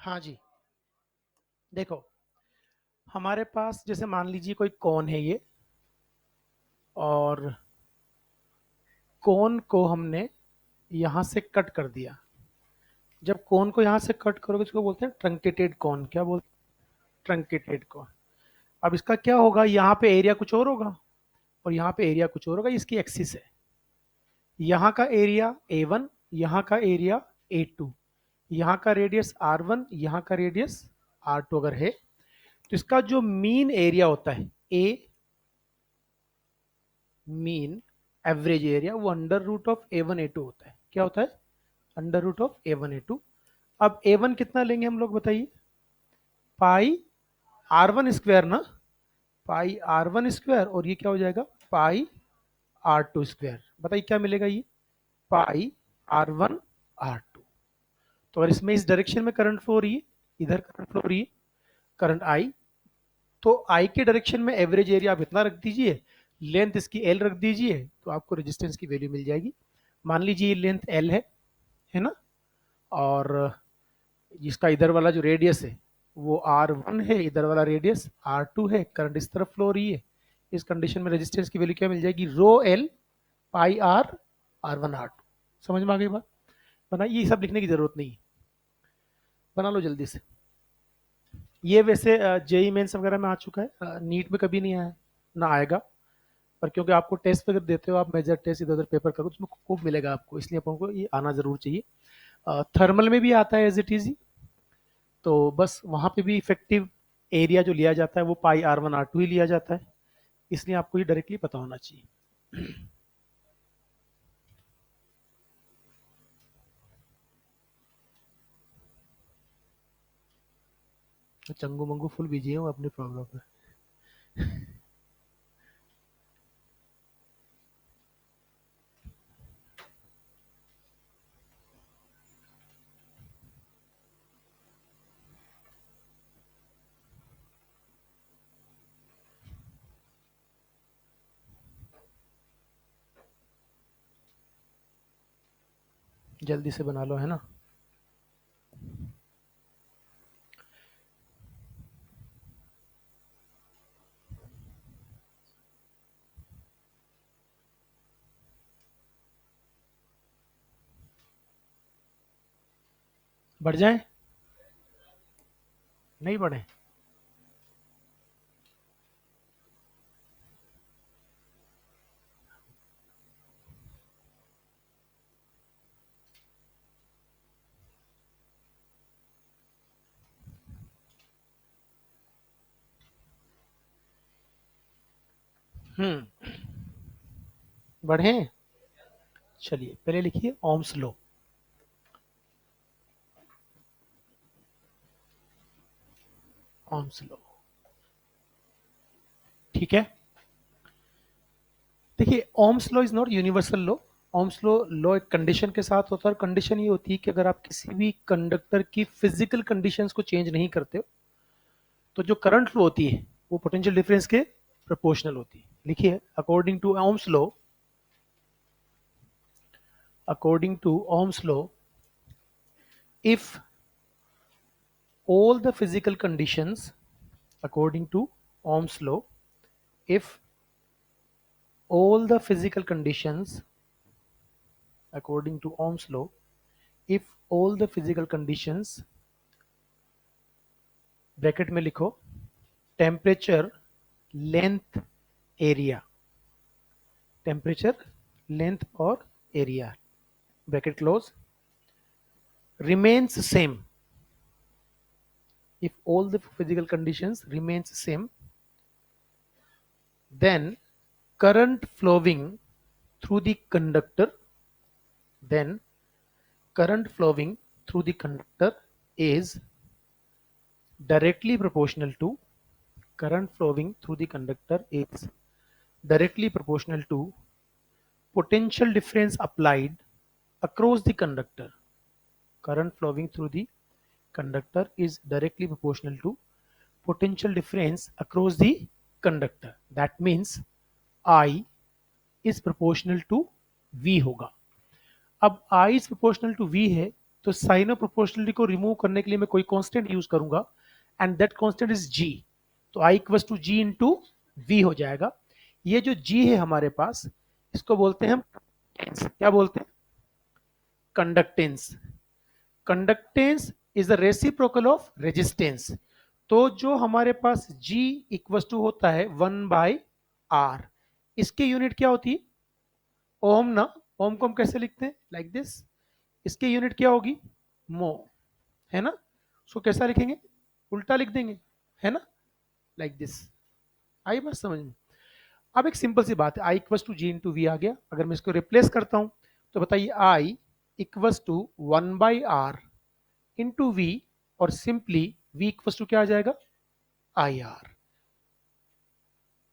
हाँ जी। देखो, हमारे पास जैसे मान लीजिए कोई कोन है ये, और कोन को हमने यहाँ से कट कर दिया। जब कोन को यहाँ से कट करोगे इसको बोलते हैं ट्रंकेटेड कोन। क्या बोलते हैं? ट्रंकेटेड कोन। अब इसका क्या होगा, यहाँ पे एरिया कुछ और होगा और यहाँ पे एरिया कुछ और होगा। इसकी एक्सिस है। यहाँ का एरिया A1, यहाँ का एरिया A2, यहाँ का रेडियस R1, यहाँ का रेडियस R2 अगर है, तो इसका जो मीन एरिया होता है ए, मीन एवरेज एरिया, वो under root of A1 A2 होता है। क्या होता है? Under root of A1 A2। अब A1 कितना लेंगे हम लोग बताइए? पाई R1 स्क्वायर ना, पाई R1 स्क्वायर, और ये क्या हो जाएगा? पाई R2 स्क्वायर। बताइए क्या मिलेगा ये? पाई R1 R2। तो अगर इसमें इस डायरेक्शन में करंट फ्लो हो रही है, इधर करंट फ्लो हो रही है, करंट आई, तो आई के डायरेक्शन में एवरेज एरिया आप इतना रख दीजिए, लेंथ इसकी एल रख दीजिए, तो आपको रेजिस्टेंस की वैल्यू मिल जाएगी। मान लीजिए ये लेंथ एल है ना, और जिसका इधर वाला जो रेडियस है वो R1 है, इधर वाला रेडियस R2 है, करंट इस तरफ फ्लो हो रही है। इस कंडीशन में रेजिस्टेंस की वैल्यू क्या मिल जाएगी? Rho l pi r R1 R2। समझ में आ गई बात? बना, ये सब लिखने की जरूरत नहीं है, बना लो जल्दी से। ये वैसे जेई मेंस वगैरह में आ चुका है, नीट में कभी नहीं आया, ना आएगा। पर क्योंकि आपको टेस्ट वगैरह देते हो आप, मेजर टेस्ट इधर उधर पेपर करो, उसमें खूब मिलेगा आपको, इसलिए अपन को ये आना जरूर चाहिए। थर्मल में भी आता है एज इट इज ही। तो बस वहाँ पे भी इफेक्टिव एरिया जो लिया जाता है वो पाई R1 R2 ही लिया जाता है, इसलिए आपको ये डायरेक्टली पता होना चाहिए। चंगू मंगू फुल बिजी हूँ अपनी प्रॉब्लम पे। जल्दी से बना लो, है ना। बढ़ जाए, नहीं बढ़े? हम्म, बढ़े। चलिए पहले लिखिए ओम्स लॉ। ओम्स लॉ, ठीक है। देखिए, Ohm's law is not universal law. Ohm's law law एक कंडीशन के साथ होता है, और कंडीशन ये होती है कि अगर आप किसी भी कंडक्टर की फिजिकल कंडीशंस को चेंज नहीं करते हो, तो जो करंट फ्लो होती है वो पोटेंशियल डिफरेंस के प्रोपोर्शनल होती है। लिखिए, according to Ohm's law, according to Ohm's law, if all the physical conditions, according to Ohm's law, if all the physical conditions, according to Ohm's law, if all the physical conditions, bracket में लिखो temperature, length, area, temperature, length और area, bracket close, remains same, if all the physical conditions remains same, then current flowing through the conductor, then current flowing through the conductor is directly proportional to, current flowing through the conductor is directly proportional to potential difference applied across the conductor. Current flowing through the conductor is directly proportional to potential difference across the conductor. That means I is proportional to V होगा। अब I is proportional to V है, तो sign of proportionality को remove करने के लिए मैं कोई कांस्टेंट यूज करूंगा and that constant is G. तो I equal to G into V हो जाएगा। ये जो जी है हमारे पास, इसको बोलते हैं हम क्या बोलते हैं, conductance. Conductance is the reciprocal of resistance. तो जो हमारे पास G इक्वल टू होता है 1/R, इसकी यूनिट क्या होती है, ओम ना। ओम को हम कैसे लिखते हैं, लाइक दिस। इसकी यूनिट क्या होगी, मो, है ना। उसको कैसा लिखेंगे, उल्टा लिख देंगे, है ना, लाइक दिस। आई बात समझ में। अब एक सिंपल सी बात है, I equal to G into V आ गया। अगर मैं इसको रिप्लेस करता हूं तो बताइए, I equal to 1/R into V, और सिंपली वी इक्वल टू क्या आ जाएगा, आई आर।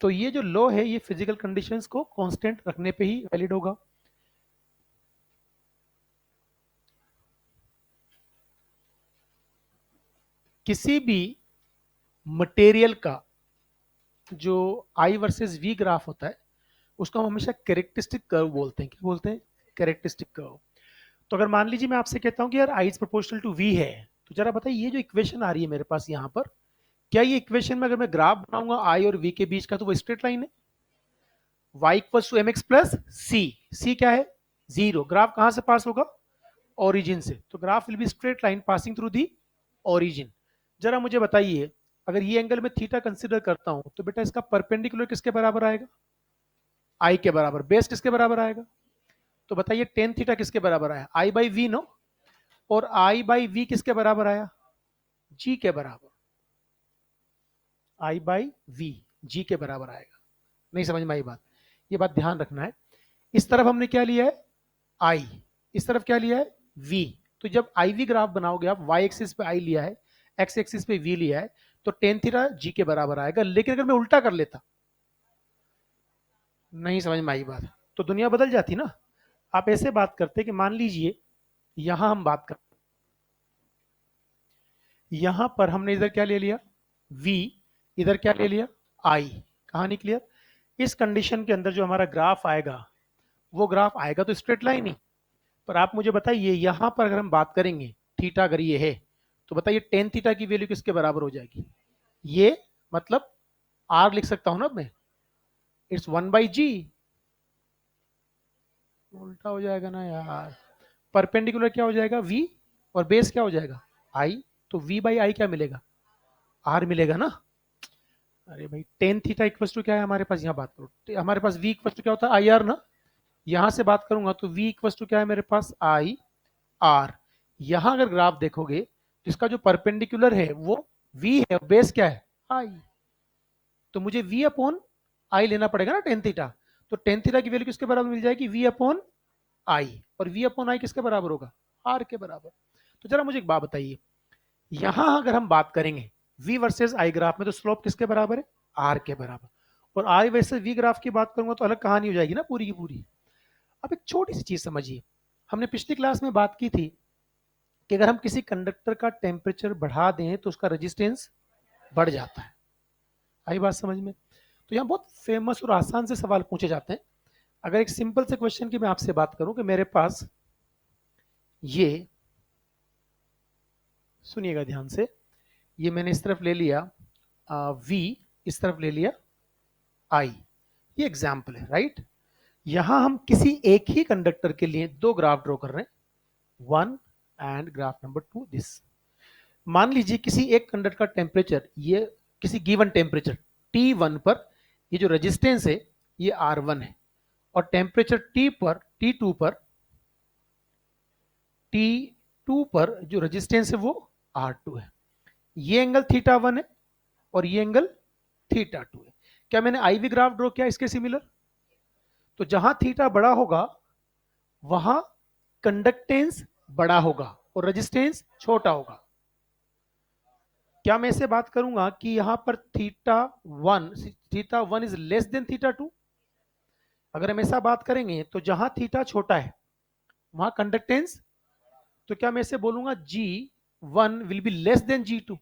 तो ये जो लॉ है ये फिजिकल कंडीशंस को कांस्टेंट रखने पे ही वैलिड होगा। किसी भी मटेरियल का जो आई वर्सेस वी ग्राफ होता है उसको हम हमेशा कैरेक्टरिस्टिक कर्व बोलते हैं। क्या बोलते हैं, कैरेक्टरिस्टिक कर्व। तो अगर मान लीजिए मैं आपसे कहता हूं कि यार I is proportional to we है, तो जरा बताइए ये जो इक्वेशन आ रही है मेरे पास यहाँ पर, क्या ये इक्वेशन में अगर मैं ग्राफ बनाऊंगा आई और वी के बीच का तो वो स्ट्रेट लाइन है। y equals to M X plus C, C क्या है, जीरो। ग्राफ कहां से पास होगा, ओरिजिन से। तो graph will be straight line passing through the origin. जरा मुझे बताइए, अगर ये एंगल में थीटा कंसीडर करता हूं तो बेटा इसका परपेंडिकुलर किसके बराबर आएगा, आई के बराबर। बेस किसके बराबर आएगा, तो बताइए टेन थीटा किसके बराबर आया, आई बाई वी नो। और आई बाई वी किसके बराबर आया, जी के बराबर। आई बाई वी जी के बराबर आएगा। नहीं समझ में आई बात, ये बात ध्यान रखना है। इस तरफ हमने क्या लिया है, आई, इस तरफ क्या लिया है, वी। तो जब आई वी ग्राफ बनाओगे आप, वाई एक्सिस पे आई लिया है, एक्स एक्सिस पे वी लिया है, तो टेन थीटा जी के बराबर आएगा। लेकिन अगर मैं उल्टा कर लेता, नहीं समझ में आई बात, तो दुनिया बदल जाती ना। आप ऐसे बात करते कि मान लीजिए यहां हम बात कर, यहां पर हमने इधर क्या ले लिया, v, इधर क्या ले लिया, i। कहानी क्लियर। इस कंडीशन के अंदर जो हमारा ग्राफ आएगा वो ग्राफ आएगा तो स्ट्रेट लाइन ही। पर आप मुझे बताइए यहां पर अगर हम बात करेंगे, थीटा अगर ये है, तो बताइए टेन थीटा की वैल्यू किसके बराबर हो जाएगी, ये मतलब r लिख सकता हूं ना मैं, इट्स 1/g। उल्टा हो जाएगा ना यार, परपेंडिकुलर क्या हो जाएगा, v, और बेस क्या हो जाएगा, i। तो v बाई आई क्या मिलेगा, r मिलेगा ना। अरे भाई टेन थीटा इक्वल टू क्या है हमारे पास, यहाँ बात करो, हमारे पास v इक्वल टू क्या होता है, आई आर ना। यहां से बात करूंगा तो v इक्वल टू क्या है मेरे पास, आई आर। यहां अगर ग्राफ देखोगे तो इसका जो परपेंडिकुलर है वो v है, बेस क्या है, आई। तो मुझे v अपॉन आई लेना पड़ेगा ना टेन थीटा। तो टेन थीटा की वैल्यू किसके बराबर मिल जाएगी, v अपॉन आई। और v अपॉन आई किसके बराबर होगा, r के बराबर। तो जरा मुझे एक बात बताइए, यहां अगर हम बात करेंगे v वर्सेस i ग्राफ में, तो स्लोप किसके बराबर है, r के बराबर। और i वर्सेस v ग्राफ की बात करूंगा तो अलग कहानी हो जाएगी ना पूरी की पूरी। अब एक छोटी सी चीज समझिए, हमने पिछली क्लास में बात की थी कि अगर हम किसी कंडक्टर का टेम्परेचर बढ़ा दें तो उसका रेजिस्टेंस बढ़ जाता है। आई बात समझ में। तो यहाँ बहुत फेमस और आसान से सवाल पूछे जाते हैं। अगर एक सिंपल से क्वेश्चन की मैं आपसे बात करूं कि मेरे पास ये, सुनिएगा ध्यान से, ये मैंने इस तरफ ले लिया v, इस तरफ ले लिया i, ये एग्जाम्पल है राइट। यहां हम किसी एक ही कंडक्टर के लिए दो ग्राफ ड्रॉ कर रहे हैं, one and graph number two this. मान लीजिए किसी एक कंडक्टर का टेम्परेचर, ये किसी गिवन टेम्परेचर T1 पर ये जो रेजिस्टेंस है ये R1 है, और टेम्परेचर T2 पर T2 पर जो रेजिस्टेंस है वो R2 है। ये एंगल θ1 है और ये एंगल θ2 है। क्या मैंने आई वी ग्राफ ड्रॉ किया इसके सिमिलर। तो जहां थीटा बड़ा होगा वहां कंडक्टेंस बड़ा होगा और रेजिस्टेंस छोटा होगा। क्या मैं इसे बात करूंगा कि यहां पर theta one is less than θ2। अगर हम ऐसा बात करेंगे तो जहां थीटा छोटा है वहां कंडक्टेंस, तो क्या मैं इसे बोलूंगा G1 will be less than G2।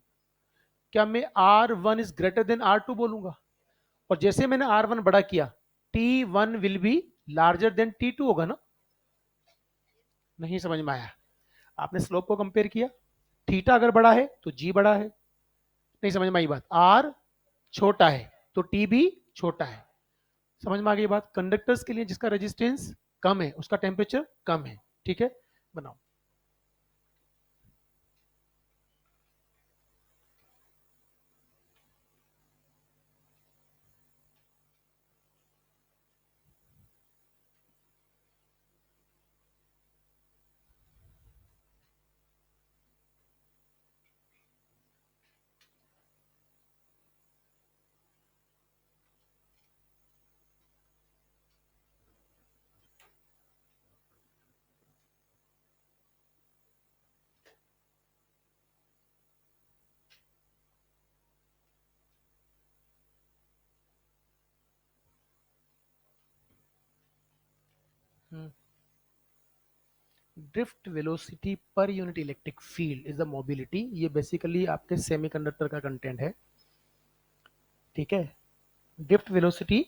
क्या मैं R1 is greater than R2 बोलूंगा। और जैसे मैंने R1 बड़ा किया, T1 will be larger than T2 होगा ना। नहीं समझ में आया। आपने स्लोप को कंपेयर किया, थीटा अगर बड़ा है तो जी बड़ा है, नहीं समझ में आई बात, आर छोटा है तो टी भी छोटा है। समझ में आ गई बात। कंडक्टर्स के लिए जिसका रेजिस्टेंस कम है उसका टेम्परेचर कम है। ठीक है, बनाओ। Drift velocity per unit electric field is the mobility, ये बेसिकली आपके सेमीकंडक्टर का कंटेंट है। ठीक है, drift velocity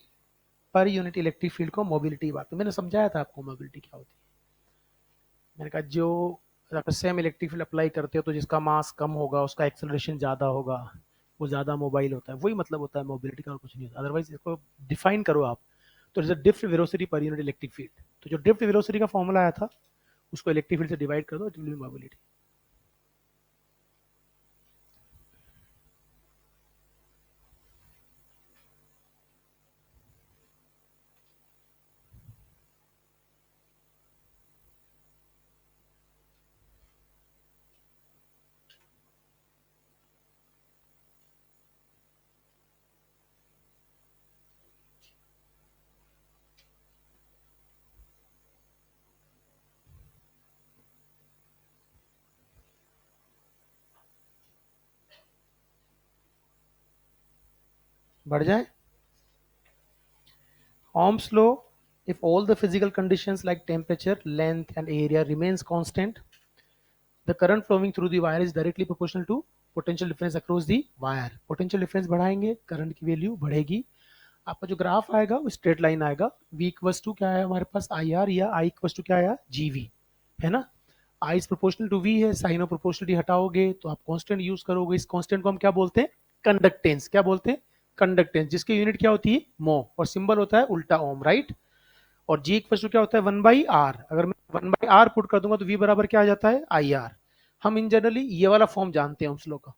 per unit electric field को मोबिलिटी, बात तो मैंने समझाया था आपको मोबिलिटी क्या होती है। मैंने कहा जो अगर सेम इलेक्ट्रिक फील्ड अप्लाई करते हो तो जिसका मास कम होगा उसका एक्सेलरेशन ज़्यादा होगा, वो ज़्यादा मोबाइल होता है, वही मतलब होता है मोबिलिटी का, और कुछ नहीं होता। अदरवाइज इसको डिफाइन करो आप, तो is drift velocity per unit electric field. तो जो ड्रिफ्ट वेलोसिटी का फॉर्मूला आया था उसको इलेक्ट्रिक फील्ड से डिवाइड कर दो, इट विल बी मोबिलिटी। बढ़ जाए। Ohm's law, if all the physical conditions like temperature, length and area remains constant, the current flowing through the wire is directly proportional to potential difference across the wire. Potential difference बढ़ाएंगे current की value बढ़ेगी। आपका जो graph आएगा वो straight line आएगा। V equals to क्या है हमारे पास, आई आर, या I इक्वल्स टू क्या आया, जी वी, है ना। I is proportional to V है, साइन ऑफ प्रोपोर्शनलिटी हटाओगे तो आप कांस्टेंट यूज करोगे। इस कांस्टेंट को हम क्या बोलते हैं, कंडक्टेंस। क्या बोलते हैं, कंडक्टेंस, जिसकी यूनिट क्या होती है, मो, और सिंबल होता है उल्टा ओम, राइट। और जी इक्वल टू क्या होता है, 1/r। अगर मैं 1/r पुट कर दूंगा तो v बराबर क्या आ जाता है, आई आर। हम इन जनरली ये वाला फॉर्म जानते हैं उस लोग का।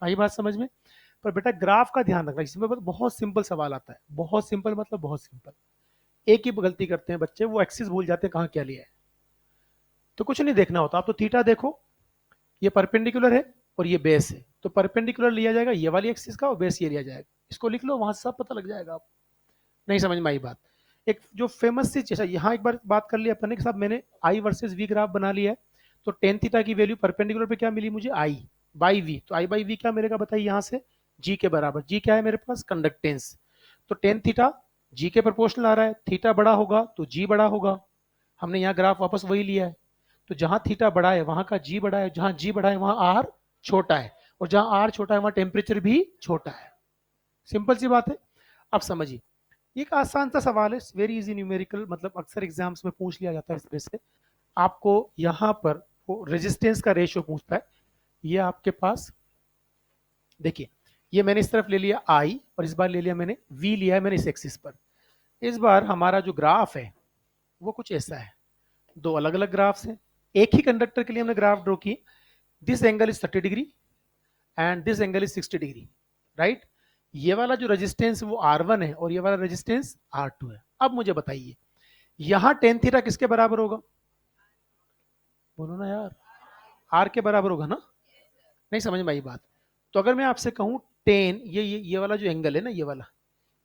आई बात समझ में। पर बेटा ग्राफ का ध्यान रखना, इसमें बहुत सिंपल सवाल आता है, बहुत सिंपल मतलब बहुत सिंपल। एक ही गलती करते हैं बच्चे, वो एक्सिस भूल जाते हैं कहाँ क्या लिया है। तो कुछ नहीं देखना होता, आप तो थीटा देखो, ये परपेंडिकुलर है और ये बेस है, तो परपेंडिकुलर लिया जाएगा ये वाली एक्सिस का और बेस ये लिया जाएगा। इसको लिख लो, वहां से सब पता लग जाएगा आप। नहीं समझ में आई बात। एक जो फेमस सी चीज है, यहाँ एक बार बात कर लिया अपन ने कि साहब मैंने आई वर्सेस वी ग्राफ बना लिया है, तो टेन थीटा की वैल्यू परपेंडिकुलर पे क्या मिली मुझे, आई बाई वी। तो आई बाई वी क्या मिलेगा बताइए, यहाँ से जी के बराबर। जी क्या है मेरे पास, कंडक्टेंस। तो टेन थीटा जी के प्रोपोर्शनल आ रहा है, थीटा बड़ा होगा तो जी बड़ा होगा। हमने यहाँ ग्राफ वापस वही लिया है। तो जहां थीटा बड़ा है वहां का जी बड़ा है, जहां जी बड़ा है वहां आर छोटा है, और जहां आर छोटा है वहां टेम्परेचर भी छोटा है। सिंपल सी बात है। अब समझिए, एक आसान सा सवाल है, वेरी इजी न्यूमेरिकल, मतलब अक्सर एग्जाम्स में पूछ लिया जाता है इस तरह से। आपको यहाँ पर वो रेजिस्टेंस का रेशियो पूछता है। ये आपके पास देखिए, ये मैंने इस तरफ ले लिया आई, और इस बार ले लिया मैंने वी, लिया है मैंने इस एक्सिस पर। इस बार हमारा जो ग्राफ है वो कुछ ऐसा है, दो अलग अलग ग्राफ्स हैं। एक ही कंडक्टर के लिए हमने ग्राफ ड्रॉ की। This angle is 30 degree and this angle is 60 degree, right. ये वाला जो रेजिस्टेंस वो R1 है और ये वाला रेजिस्टेंस R2 है। अब मुझे बताइए यहां टेन थीटा किसके बराबर होगा, बोलो ना यार, आर के बराबर होगा ना। नहीं समझ में आई बात। तो अगर मैं आपसे कहूं टेन, ये वाला जो एंगल है ना, ये वाला,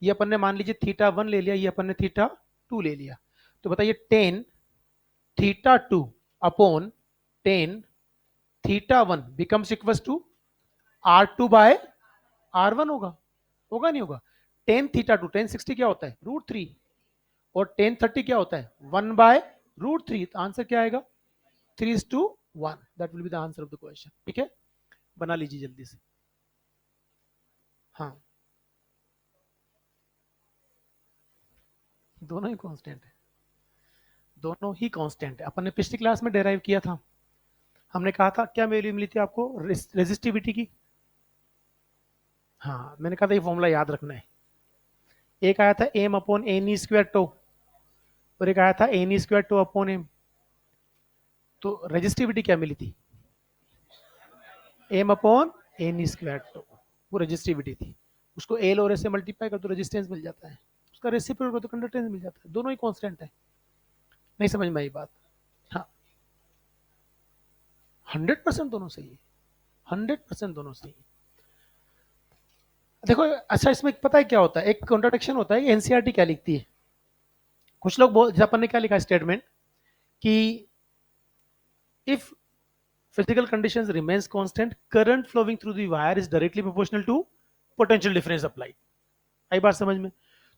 ये अपन ने मान लीजिए थीटा वन ले लिया, ये अपन ने थीटा टू ले लिया। तो बताइए tan theta two upon tan theta one becomes equal to R2/R1 होगा, होगा नहीं होगा। Tan theta two, tan sixty क्या होता है, √3, और टेन थर्टी क्या होता है, 1/√3। तो आंसर क्या आएगा, 3:1। That will be the answer of the question. ठीक है, बना लीजिए जल्दी से। हाँ, दोनों ही कांस्टेंट है, दोनों ही कांस्टेंट है, अपन ने पिछली क्लास में डेराइव किया था। हमने कहा था क्या वैल्यू मिली थी आपको रेजिस्टिविटी की? हाँ, मैंने कहा था ये फॉर्मूला याद रखना है। एक आया था m upon n e square tau, और एक आया था n e square tau upon m. तो रेजिस्टिविटी क्या मिली थी? M upon n square tau, वो रेजिस्टिविटी थी। उसको एल और एस से मल्टीप्लाई कर तो रेजिस्टेंस मिल जाता है, उसका रेसिप्रोकल कर तो कंडक्टेंस मिल जाता है, दोनों ही कांस्टेंट है। नहीं समझ में आई बात? हाँ, 100% दोनों सही है, 100% दोनों सही है। देखो अच्छा, इसमें पता है क्या होता है, एक कॉन्ट्रडिक्शन होता है। एनसीईआरटी क्या लिखती है, कुछ लोग जैसे अपन ने क्या लिखा स्टेटमेंट कि if physical conditions remains constant, current flowing through the wire is directly proportional to potential difference applied। आई बात समझ में?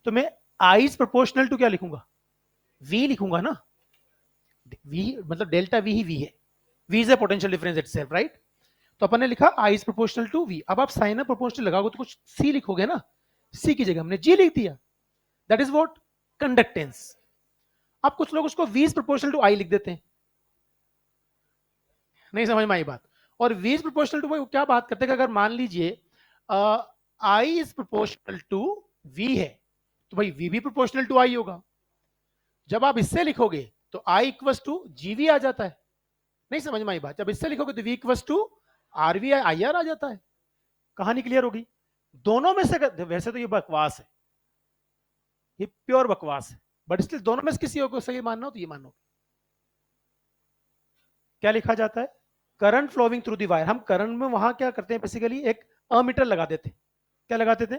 तो मैं I इज प्रोपोर्शनल टू क्या लिखूंगा? V लिखूंगा ना। V मतलब डेल्टा V ही V है, V is a potential difference itself, right? तो अपन ने लिखा I is proportional to V। अब आप साइन प्रोपोर्शनल लगाओगे तो कुछ C लिखोगे ना, C की जगह हमने G लिख दिया, दैट इज व्हाट? कंडक्टेंस। अब कुछ लोग उसको V is proportional to I लिख देते हैं, नहीं समझ में आई बात? और V इज प्रोपोर्शनल टू क्या बात करते हैं कि अगर मान लीजिए I is proportional to V है, तो भाई V भी प्रोपोर्शनल टू I होगा। जब आप इससे लिखोगे तो I इक्वस टू GV आ जाता है, नहीं समझ में आई बात? जब इससे लिखोगे तो V equals to RV IR आ जाता है। कहानी क्लियर होगी? दोनों में से वैसे तो ये बकवास है, ये प्योर बकवास है, बट स्टिल दोनों में से किसी को सही मानना हो तो ये मानो। क्या लिखा जाता है? Current flowing through the wire. हम करंट में वहां क्या करते हैं, बेसिकली एक अमीटर लगा देते हैं। क्या लगाते थे?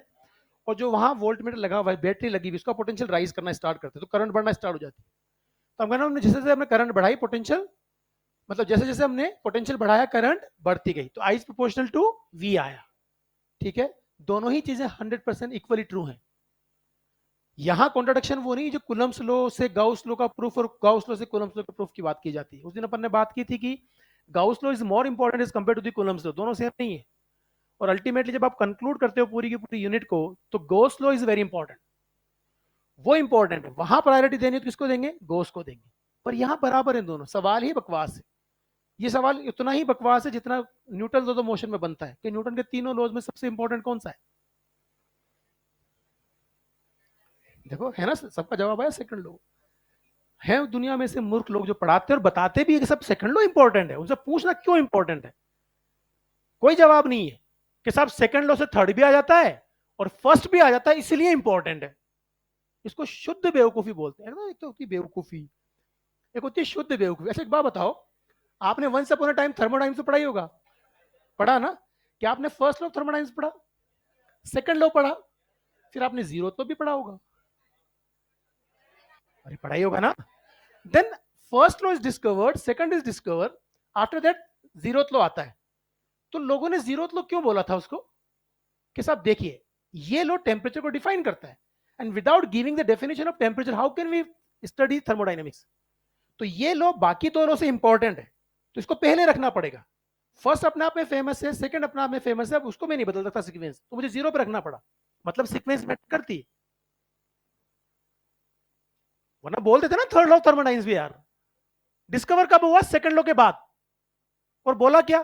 और जो वहां वोल्ट मीटर लगा हुआ है, बैटरी लगी हुई, उसका पोटेंशियल राइज करना स्टार्ट करते हैं, तो करंट बढ़ना स्टार्ट हो जाती है। तो हम कहना हमने जैसे जैसे हमने करंट बढ़ाई, पोटेंशियल मतलब जैसे जैसे हमने पोटेंशियल बढ़ाया करंट बढ़ती गई, तो I is proportional to we आया। ठीक है, दोनों ही चीजें 100% इक्वली ट्रू हैं। यहां कॉन्ट्रडिक्शन वो नहीं जो कुलम्स लो से गाउस लो का प्रूफ और गाउस लो से कुलम्स लो के प्रूफ की बात की जाती है। उस दिन अपन ने बात की थी कि Gauss law is more important as compare to the Coulomb's law, दोनों सेम नहीं है। और अल्टीमेटली जब आप कंक्लूड करते हो पूरी की पूरी यूनिट को, तो Gauss low is very important, वो इंपॉर्टेंट है। वहां प्रायोरिटी देनी है तो किसको देंगे? गॉस को देंगे। पर यहां बराबर है दोनों, सवाल ही बकवास है। ये सवाल उतना ही बकवास है जितना न्यूटन लॉ ऑफ मोशन में बनता है कि न्यूटन के तीनों लॉज में सबसे इंपॉर्टेंट कौन सा है? देखो है ना, सबका जवाब है सेकंड लॉ। है दुनिया में से मूर्ख लोग जो पढ़ाते और बताते भी है कि सब सेकंड लॉ इंपॉर्टेंट है, उनसे पूछना क्यों इंपॉर्टेंट है? कोई जवाब नहीं है कि साहब सेकंड लॉ से थर्ड भी आ जाता है और फर्स्ट भी आ जाता है इसलिए इंपॉर्टेंट है। इसको शुद्ध बेवकूफी बोलते हैं ना। एक तो होती है बेवकूफी, एक होती है शुद्ध बेवकूफी। अच्छा एक बात बताओ, आपने once upon a time thermodynamics तो पढ़ा ही होगा, पढ़ा ना? क्या आपने फर्स्ट लॉ ऑफ थर्मोडाइनमिक्स पढ़ा, सेकंड लॉ पढ़ा, फिर आपने जीरो तो भी पढ़ा होगा? अरे पढ़ा ही होगा ना? Then first law is discovered, second is discovered, after that zeroth law आता है। तो लोगों ने जीरोथ लॉ क्यों बोला था उसको? कि साहब देखिए, ये लॉ टेम्परेचर को डिफाइन करता है, and without giving the definition of temperature how can we study thermodynamics? तो ये लॉ बाकी दोनों से इंपॉर्टेंट है, तो इसको पहले रखना पड़ेगा। फर्स्ट अपने आप में फेमस है, सेकंड अपने आप में फेमस है, उसको मैं नहीं बदल सकता सीक्वेंस, तो मुझे जीरो पे रखना पड़ा। मतलब सीक्वेंस मैटर करती है, वरना बोल देते ना थर्ड लॉ ऑफ थर्मोडाइनमिक्स भी यार। डिस्कवर कब हुआ? सेकंड लॉ के बाद। और बोला क्या?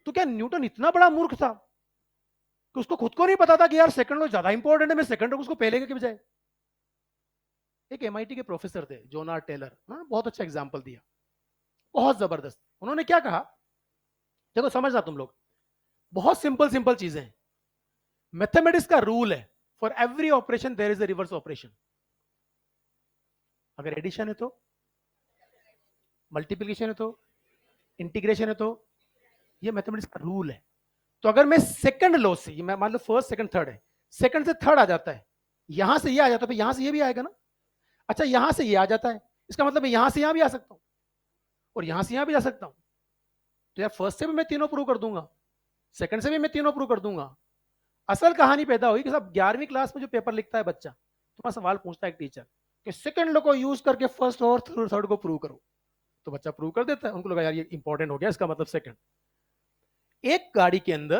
तो क्या न्यूटन इतना बड़ा मूर्ख था कि उसको खुद को नहीं पता था कि यार सेकंड लॉ ज्यादा इंपॉर्टेंट है, मैं सेकंड लॉ उसको पहले के बजाय? एक एमआईटी के प्रोफेसर थे जोन आर टेलर, उन्होंने बहुत अच्छा एग्जांपल दिया, बहुत जबरदस्त। उन्होंने क्या कहा, देखो समझना तुम लोग, बहुत सिंपल सिंपल चीजें हैं। मैथमेटिक्स का रूल है, for every operation there is a reverse operation. अगर एडिशन है तो, मल्टीप्लीकेशन है तो, इंटीग्रेशन है तो, ये मैथमेटिक्स का रूल है। तो अगर मैं सेकंड लॉ से, मैं मान लो फर्स्ट सेकंड थर्ड है, सेकंड से थर्ड आ जाता है, यहां से ये आ जाता है, यहां से ये भी आएगा ना। अच्छा यहां से ये आ जाता है, इसका मतलब मैं यहां से यहां भी आ सकता हूं और यहां से यहां भी जा सकता हूं। तो यार फर्स्ट से भी मैं तीनों प्रूव कर दूंगा, सेकंड से भी मैं तीनों प्रूव कर दूंगा। असल कहानी पैदा हुई कि सब 11वीं क्लास में जो पेपर लिखता है बच्चा, तुम्हारा सवाल पूछता है एक टीचर कि सेकंड लॉ को यूज करके फर्स्ट और थर्ड को प्रूव करो, तो बच्चा प्रूव कर देता है। उनको लगा यार ये इंपॉर्टेंट हो गया, इसका मतलब सेकंड। एक गाड़ी के अंदर,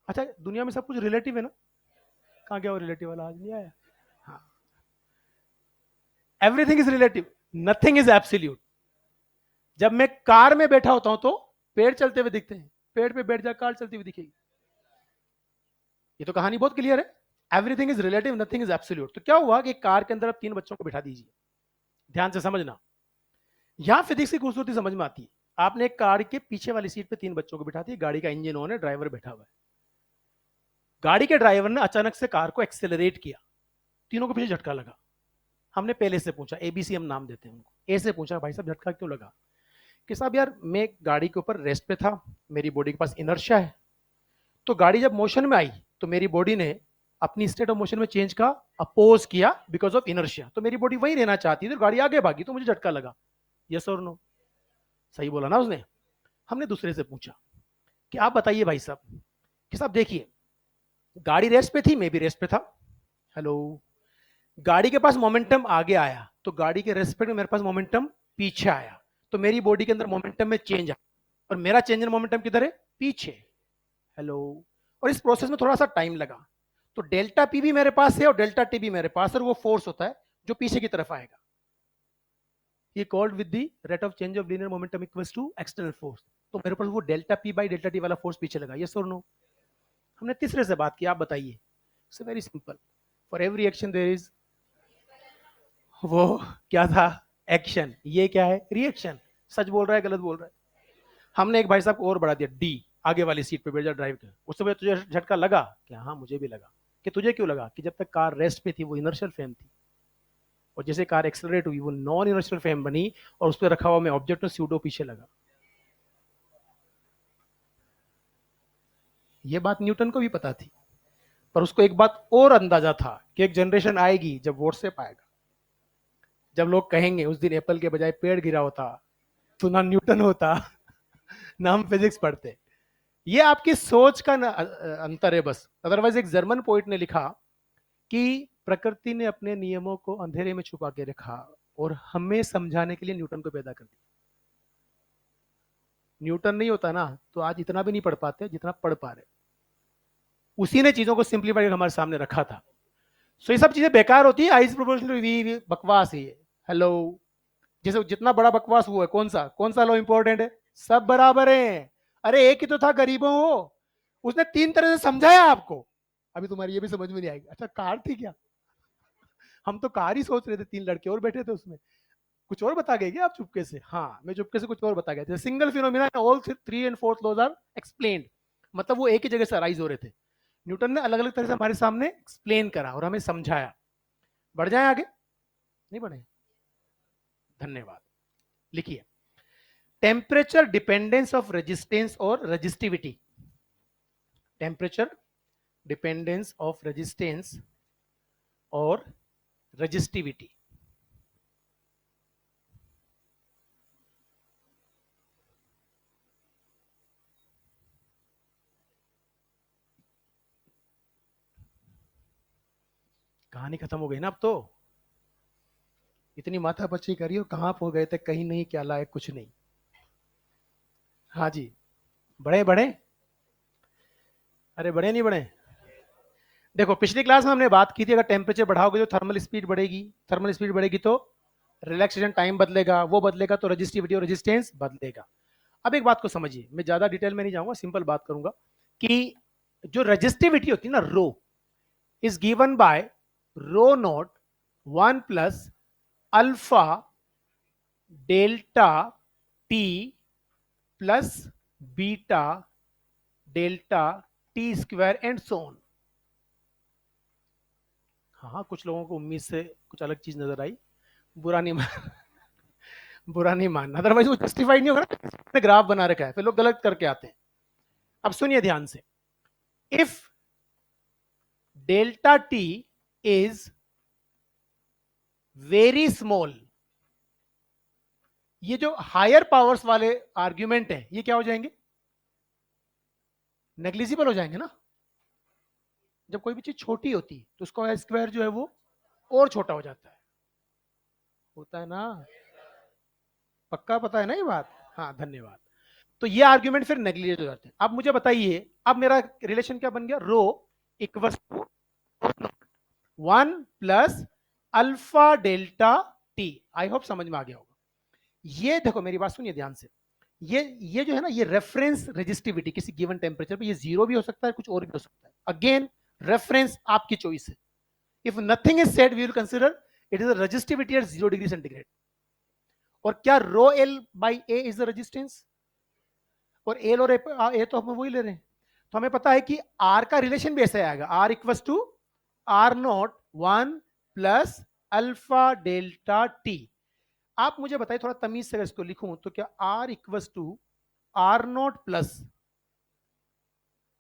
अच्छा दुनिया में सब कुछ रिलेटिव है ना, कहां गया वो रिलेटिव वाला, आज नहीं आया? हाँ, everything is relative, nothing is absolute. जब मैं कार में बैठा होता हूं तो पेड़ चलते हुए दिखते हैं, पेड़ पे बैठ जा कार चलती हुई दिखेगी। ये तो कहानी बहुत क्लियर है। Everything is relative, nothing is absolute. तो क्या हुआ कि कार के अंदर आप 3 बच्चों को बिठा दीजिए, ध्यान से समझना, यहां फिजिक्स की खूबसूरती समझ में आती है। आपने एक कार के पीछे वाली सीट पे 3 बच्चों को बिठा दिया, गाड़ी का इंजन ऑन है, ड्राइवर बैठा हुआ है। गाड़ी के ड्राइवर ने अचानक से कार को एक्सेलरेट किया, तीनों को पीछे झटका लगा। हमने पहले से पूछा, एबीसी हम नाम देते हैं उनको, ए से पूछा भाई साहब झटका क्यों लगा? कि साहब यार मैं गाड़ी के ऊपर रेस्ट पे था, मेरी बॉडी के पास इनर्शिया है, तो गाड़ी जब मोशन में आई तो मेरी बॉडी ने अपनी स्टेट ऑफ मोशन में चेंज का अपोज किया बिकॉज ऑफ इनर्शिया, तो मेरी बॉडी वही रहना चाहती थी, तो गाड़ी आगे भागी तो मुझे झटका लगा। यस और नो? सही बोला ना उसने। हमने दूसरे से पूछा कि आप बताइए भाई साहब, कि साहब देखिए गाड़ी रेस्ट पे थी, मैं भी रेस्ट पे था, हेलो, गाड़ी के पास मोमेंटम आगे आया तो गाड़ी के रेस्पेक्ट में मेरे पास मोमेंटम पीछे आया, तो मेरी बॉडी के अंदर मोमेंटम में चेंज आया, और मेरा चेंज इन मोमेंटम किधर है? पीछे, हेलो। और इस प्रोसेस में थोड़ा सा टाइम लगा, तो डेल्टा पी भी मेरे पास है और डेल्टा टी भी मेरे पास है, और वो फोर्स होता है जो पीछे की तरफ आएगा। ये called with the rate of change of linear momentum equals to external force. तो मेरे पास वो delta p by delta t वाला फोर्स पीछे लगा। यस और नो? हमने तीसरे से बात की, आप बताइए। It's very simple, for every action there is, वो क्या था? एक्शन। ये क्या है? रिएक्शन। सच बोल रहा है गलत बोल रहा है? हमने एक भाई साहब को और बढ़ा दिया, डी, आगे वाली सीट पे बैठ जा ड्राइव के, उससे वजह तुझे झटका लगा क्या? हाँ मुझे भी लगा। कि तुझे क्यों लगा? कि जब तक कार रेस्ट पे थी वो इनर्शियल फ्रेम थी, और जैसे कार एक्सेलरेट हुई वो नॉन इनर्शियल फ्रेम बनी, और उस पर रखा हुआ मैं ऑब्जेक्ट स्यूडो पीछे लगा। ये बात न्यूटन को भी पता थी, पर उसको एक बात और अंदाजा था कि एक जनरेशन आएगी जब व्हाट्सएप आएगा, जब लोग कहेंगे उस दिन एप्पल के बजाय पेड़ गिरा होता, तो ना न्यूटन होता ना हम फिजिक्स पढ़ते। ये आपकी सोच का अंतर है बस। अदरवाइज एक जर्मन पोइट ने लिखा कि प्रकृति ने अपने नियमों को अंधेरे में छुपा के रखा और हमें समझाने के लिए न्यूटन को पैदा कर दिया। न्यूटन नहीं होता ना तो आज इतना भी नहीं पढ़ पाते जितना पढ़ पा रहे। उसी ने चीजों को सिंप्लीफाई हमारे सामने रखा था। सो ये सब चीजें बेकार होती है, आइज प्रोपोर्शनल टू वी, बकवास है ये। हेलो, जैसे जितना बड़ा बकवास वो है, कौन सा लॉ इंपॉर्टेंट है? सब बराबर है। अरे एक ही तो था, गरीबों हो, उसने 3 तरह से समझाया आपको। अभी तुम्हारी ये भी समझ में नहीं आएगी, अच्छा कार थी क्या? हम तो कार ही सोच रहे थे, 3 लड़के और बैठे थे उसमें। कुछ और बता गए क्या आप चुपके से? हाँ मैं चुपके से कुछ और बता गया था। Single phenomena all 3 and 4 laws are explained, मतलब वो एक ही जगह से अराइज हो रहे थे। न्यूटन ने अलग अलग तरह से हमारे सामने एक्सप्लेन करा और हमें समझाया। बढ़ जाए आगे? नहीं बढ़े? धन्यवाद। लिखिए, टेम्परेचर डिपेंडेंस ऑफ रेजिस्टेंस और resistivity. Temperature dependence of resistance और रेजिस्टिविटी। कहानी खत्म हो गई ना अब तो? इतनी माथा पच्ची करी और कहां पहुंच गए थे? कहीं नहीं, क्या लायक कुछ नहीं। हाँ जी, बड़े बड़े, अरे बड़े नहीं बड़े। देखो पिछली क्लास में हमने बात की थी, अगर टेम्परेचर बढ़ाओगे तो थर्मल स्पीड बढ़ेगी, थर्मल स्पीड बढ़ेगी तो रिलैक्सेशन टाइम बदलेगा, वो बदलेगा तो रजिस्टिविटी और रेजिस्टेंस बदलेगा। अब एक बात को समझिए, मैं ज्यादा डिटेल में नहीं जाऊंगा, सिंपल बात करूंगा कि जो रजिस्टिविटी होती है ना, rho is given by rho not 1 + alpha delta T plus beta delta T square and so on. हाँ कुछ लोगों को उम्मीद से कुछ अलग चीज नजर आई, बुरा नहीं मान बुरा नहीं मानना, अदरवाइज वो जस्टिफाइड नहीं होगा ना, ग्राफ बना रखा है फिर लोग गलत करके आते हैं। अब सुनिए ध्यान से, if delta t is very small, ये जो हायर पावर्स वाले आर्ग्यूमेंट है ये क्या हो जाएंगे? नेग्लिजिबल हो जाएंगे ना। जब कोई भी चीज छोटी होती है तो उसका स्क्वायर जो है वो और छोटा हो जाता है, होता है ना? पक्का पता है ना ये बात? हाँ धन्यवाद। तो ये आर्ग्यूमेंट फिर नेग्लिजेट हो जाते हैं। अब मुझे बताइए, अब मेरा रिलेशन क्या बन गया? Rho equal to 1 + alpha delta T. I hope समझ में आ गया होगा। ये देखो मेरी बात सुनिए ध्यान से, ये जो है ना, ये रेफरेंस रेजिस्टिविटी किसी गिवन टेम्परेचर पे, ये जीरो भी हो सकता है, कुछ और भी हो सकता है। अगेन रेफरेंस आपकी चॉइस है। If nothing is said we will consider it is a resistivity at 0 degree centigrade. और क्या rho l by a is the resistance, और एल और ए तो हम वही ले रहे हैं। तो हमें पता है कि आर का रिलेशन भी ऐसे आएगा, r equal to are not 1 plus alpha delta t. आप मुझे बताइए थोड़ा तमीज से अगर इसको लिखूं तो, क्या r equal to are naught plus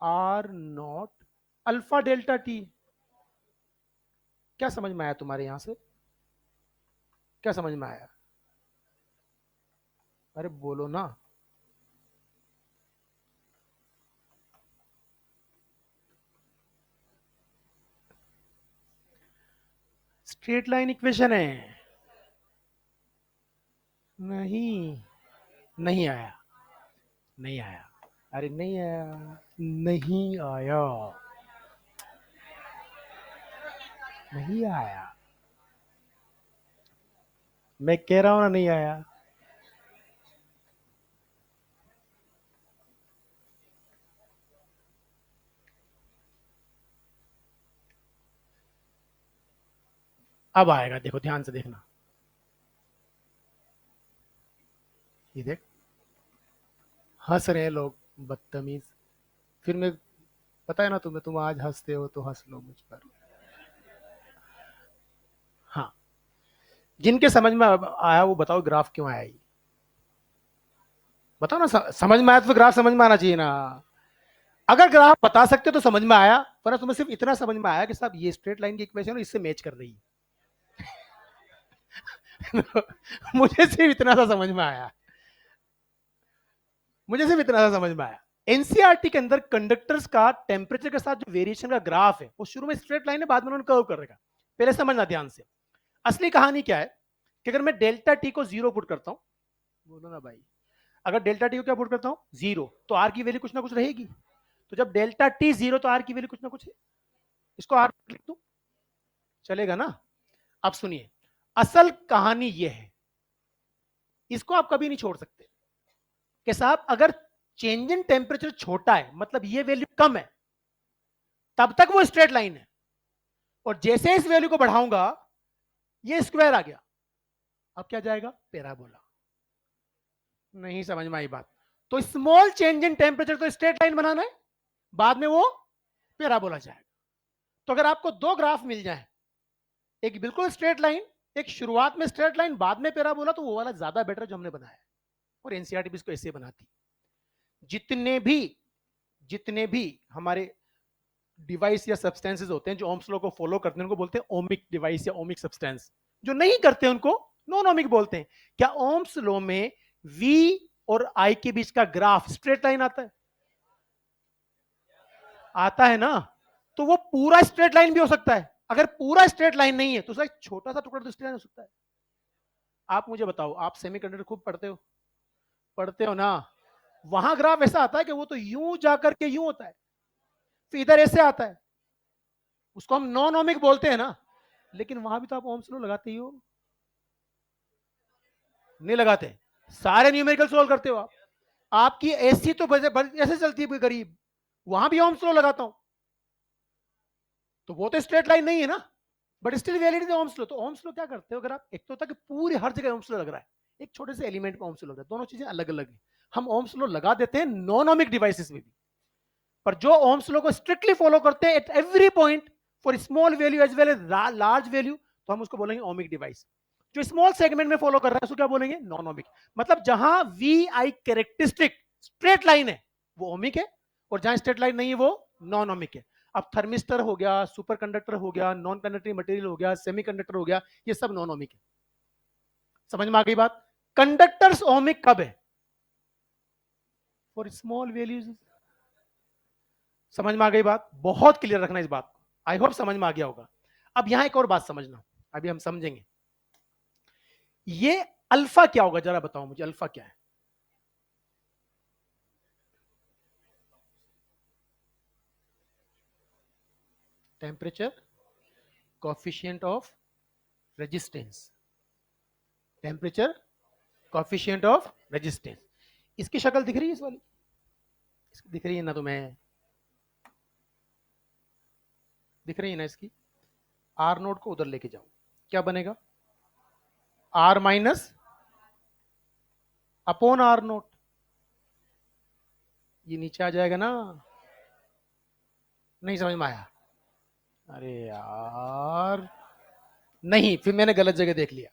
r naught alpha delta t. क्या समझ में आया तुम्हारे यहां से, क्या समझ में आया? अरे बोलो ना। स्ट्रेट लाइन इक्वेशन है। नहीं, नहीं आया, नहीं आया, अरे नहीं आया, नहीं आया, नहीं आया, मैं कह रहा हूं ना नहीं आया। अब आएगा, देखो ध्यान से देखना, ये देख, हंस रहे हैं लोग, बदतमीज। फिर मैं, पता है ना तुम्हें, तुम आज हंसते हो तो हंस लो मुझ पर। हाँ, जिनके समझ में आया वो बताओ ग्राफ क्यों आया ये, बताओ ना, समझ में आया तो ग्राफ समझ में आना चाहिए ना। अगर ग्राफ बता सकते तो समझ में आया, वरना तुम्हें सिर्फ इतना समझ में आया कि साहब ये स्ट्रेट लाइन की इक्वेशन इससे मैच कर रही है। मुझे सिर्फ इतना सा समझ में आया, मुझे सिर्फ इतना सा समझ में आया। एनसीईआरटी के अंदर कंडक्टर्स का टेम्परेचर के साथ जो वेरिएशन का ग्राफ है, वो शुरू में स्ट्रेट लाइन है, बाद में उन्होंने कर्व कर रखा। पहले समझना ध्यान से, असली कहानी क्या है कि अगर मैं डेल्टा टी को जीरो पुट करता हूं, बोलो ना भाई, अगर डेल्टा टी को क्या पुट करता हूं, जीरो, तो आर की वैल्यू कुछ ना कुछ रहेगी। तो जब डेल्टा टी जीरो, तो आर की वैल्यू कुछ ना कुछ है, इसको आर लिख दूं, चलेगा ना? अब सुनिए, असल कहानी यह है, इसको आप कभी नहीं छोड़ सकते कि साहब अगर चेंज इन टेम्परेचर छोटा है, मतलब ये वैल्यू कम है, तब तक वो स्ट्रेट लाइन है। और जैसे इस वैल्यू को बढ़ाऊंगा, ये स्क्वायर आ गया, अब क्या जाएगा, पैराबोला। नहीं समझ में आई बात? तो स्मॉल चेंज इन टेम्परेचर तो स्ट्रेट लाइन बनाना है, बाद में वो पैराबोला जाएगा। तो अगर आपको दो ग्राफ मिल जाए, एक बिल्कुल स्ट्रेट लाइन, एक शुरुआत में स्ट्रेट लाइन बाद में पैराबोला, तो वो वाला ज्यादा बेटर जो हमने बनाया है। और एनसीईआरटी भी इसको ऐसे बनाती। जितने भी जितने भी हमारे डिवाइस या सब्सटेंसेस होते हैं जो ओम्स लॉ को फॉलो करते हैं, उनको बोलते हैं ओमिक डिवाइस या ओमिक सब्सटेंस। जो नहीं करते उनको नॉन ओमिक बोलते हैं। क्या ओम्स लॉ में वी और आई के बीच का ग्राफ स्ट्रेट लाइन आता है? आता है ना? तो वो पूरा स्ट्रेट लाइन भी हो सकता है। अगर पूरा स्ट्रेट लाइन नहीं है तो उसका एक छोटा सा टुकड़ा तो स्ट्रेट लाइन हो सकता है। आप मुझे बताओ, आप सेमीकंडक्टर खूब पढ़ते हो, पढ़ते हो ना? वहां ग्राफ ऐसा आता है कि वो तो यूं जाकर के यूं होता है, फिर इधर ऐसे आता है, उसको हम नॉन ओमिक बोलते हैं ना। लेकिन वहां भी तो आप ओम्स लॉ लगाते ही हो, नहीं लगाते? सारे न्यूमेरिकल सोल्व करते हो आप, आपकी एसी तो ऐसे चलती है गरीब, वहां भी ओम्स लॉ लगाता हूं, तो वो तो स्ट्रेट लाइन नहीं है ना, but still valid Ohm's law. तो ओम्स लॉ क्या करते हो, अगर आप, एक तो होता है कि पूरी हर जगह ओम्स लॉ लग रहा है, एक छोटे से एलिमेंट में ओम्स लॉ लग रहा है, दोनों चीजें अलग अलग है। हम ओम्स लॉ लगा देते हैं नॉन ओमिक डिवाइसेस में भी, पर जो ओम्स लॉ को स्ट्रिक्टली फॉलो करते हैं at every point for small value as well as large value, तो हम उसको बोलेंगे ओमिक डिवाइस। जो स्मॉल सेगमेंट में फॉलो कर रहा है उसको क्या बोलेंगे, नॉन ओमिक। मतलब जहां V I characteristic straight line है वो ओमिक है, और जहां स्ट्रेट लाइन नहीं है वो नॉन ओमिक है। अब थर्मिस्टर हो गया, सुपर कंडक्टर हो गया, नॉन कंडक्टिंग मटेरियल हो गया, सेमीकंडक्टर हो गया, ये सब नॉन ओमिक है। समझ में आ गई बात? कंडक्टर्स ओमिक कब है, फॉर स्मॉल वैल्यूज। समझ में आ गई बात? बहुत क्लियर रखना इस बात को, आई होप समझ में आ गया होगा। अब यहां एक और बात समझना, अभी हम समझेंगे ये अल्फा क्या होगा, जरा बताओ मुझे अल्फा क्या है? Temperature coefficient of resistance, temperature coefficient of resistance. इसकी शक्ल दिख रही है, इस वाली इसकी दिख रही है ना तुम्हें? दिख रही है ना इसकी? आर नोट को उधर लेके जाओ, क्या बनेगा? R minus upon r naught, ये नीचे आ जाएगा ना? नहीं समझ में आया? अरे यार, नहीं, फिर मैंने गलत जगह देख लिया।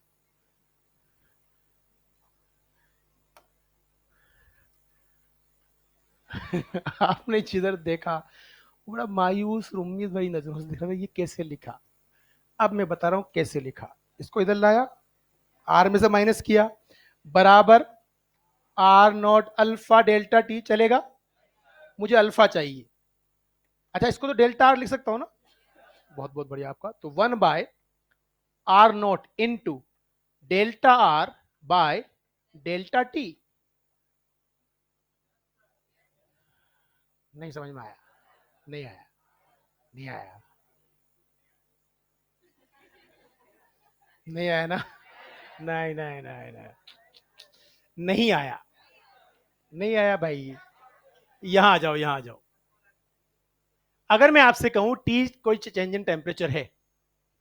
आपने जिधर देखा, बड़ा मायूस उम्मीद भाई नजरों से देख रहा था, ये कैसे लिखा। अब मैं बता रहा हूं कैसे लिखा। इसको इधर लाया, आर में से माइनस किया, बराबर r naught alpha delta t, चलेगा? मुझे अल्फा चाहिए। अच्छा, इसको तो डेल्टा आर लिख सकता हूं ना? बहुत बहुत बढ़िया आपका। तो 1 r naught into delta r by delta t. नहीं समझ में आया? नहीं आया? नहीं आया? नहीं आया ना? नहीं नहीं नहीं नहीं, नहीं आया? नहीं आया भाई। यहां आ जाओ, यहां आ जाओ। अगर मैं आपसे कहूं टी कोई चेंज इन टेम्परेचर है,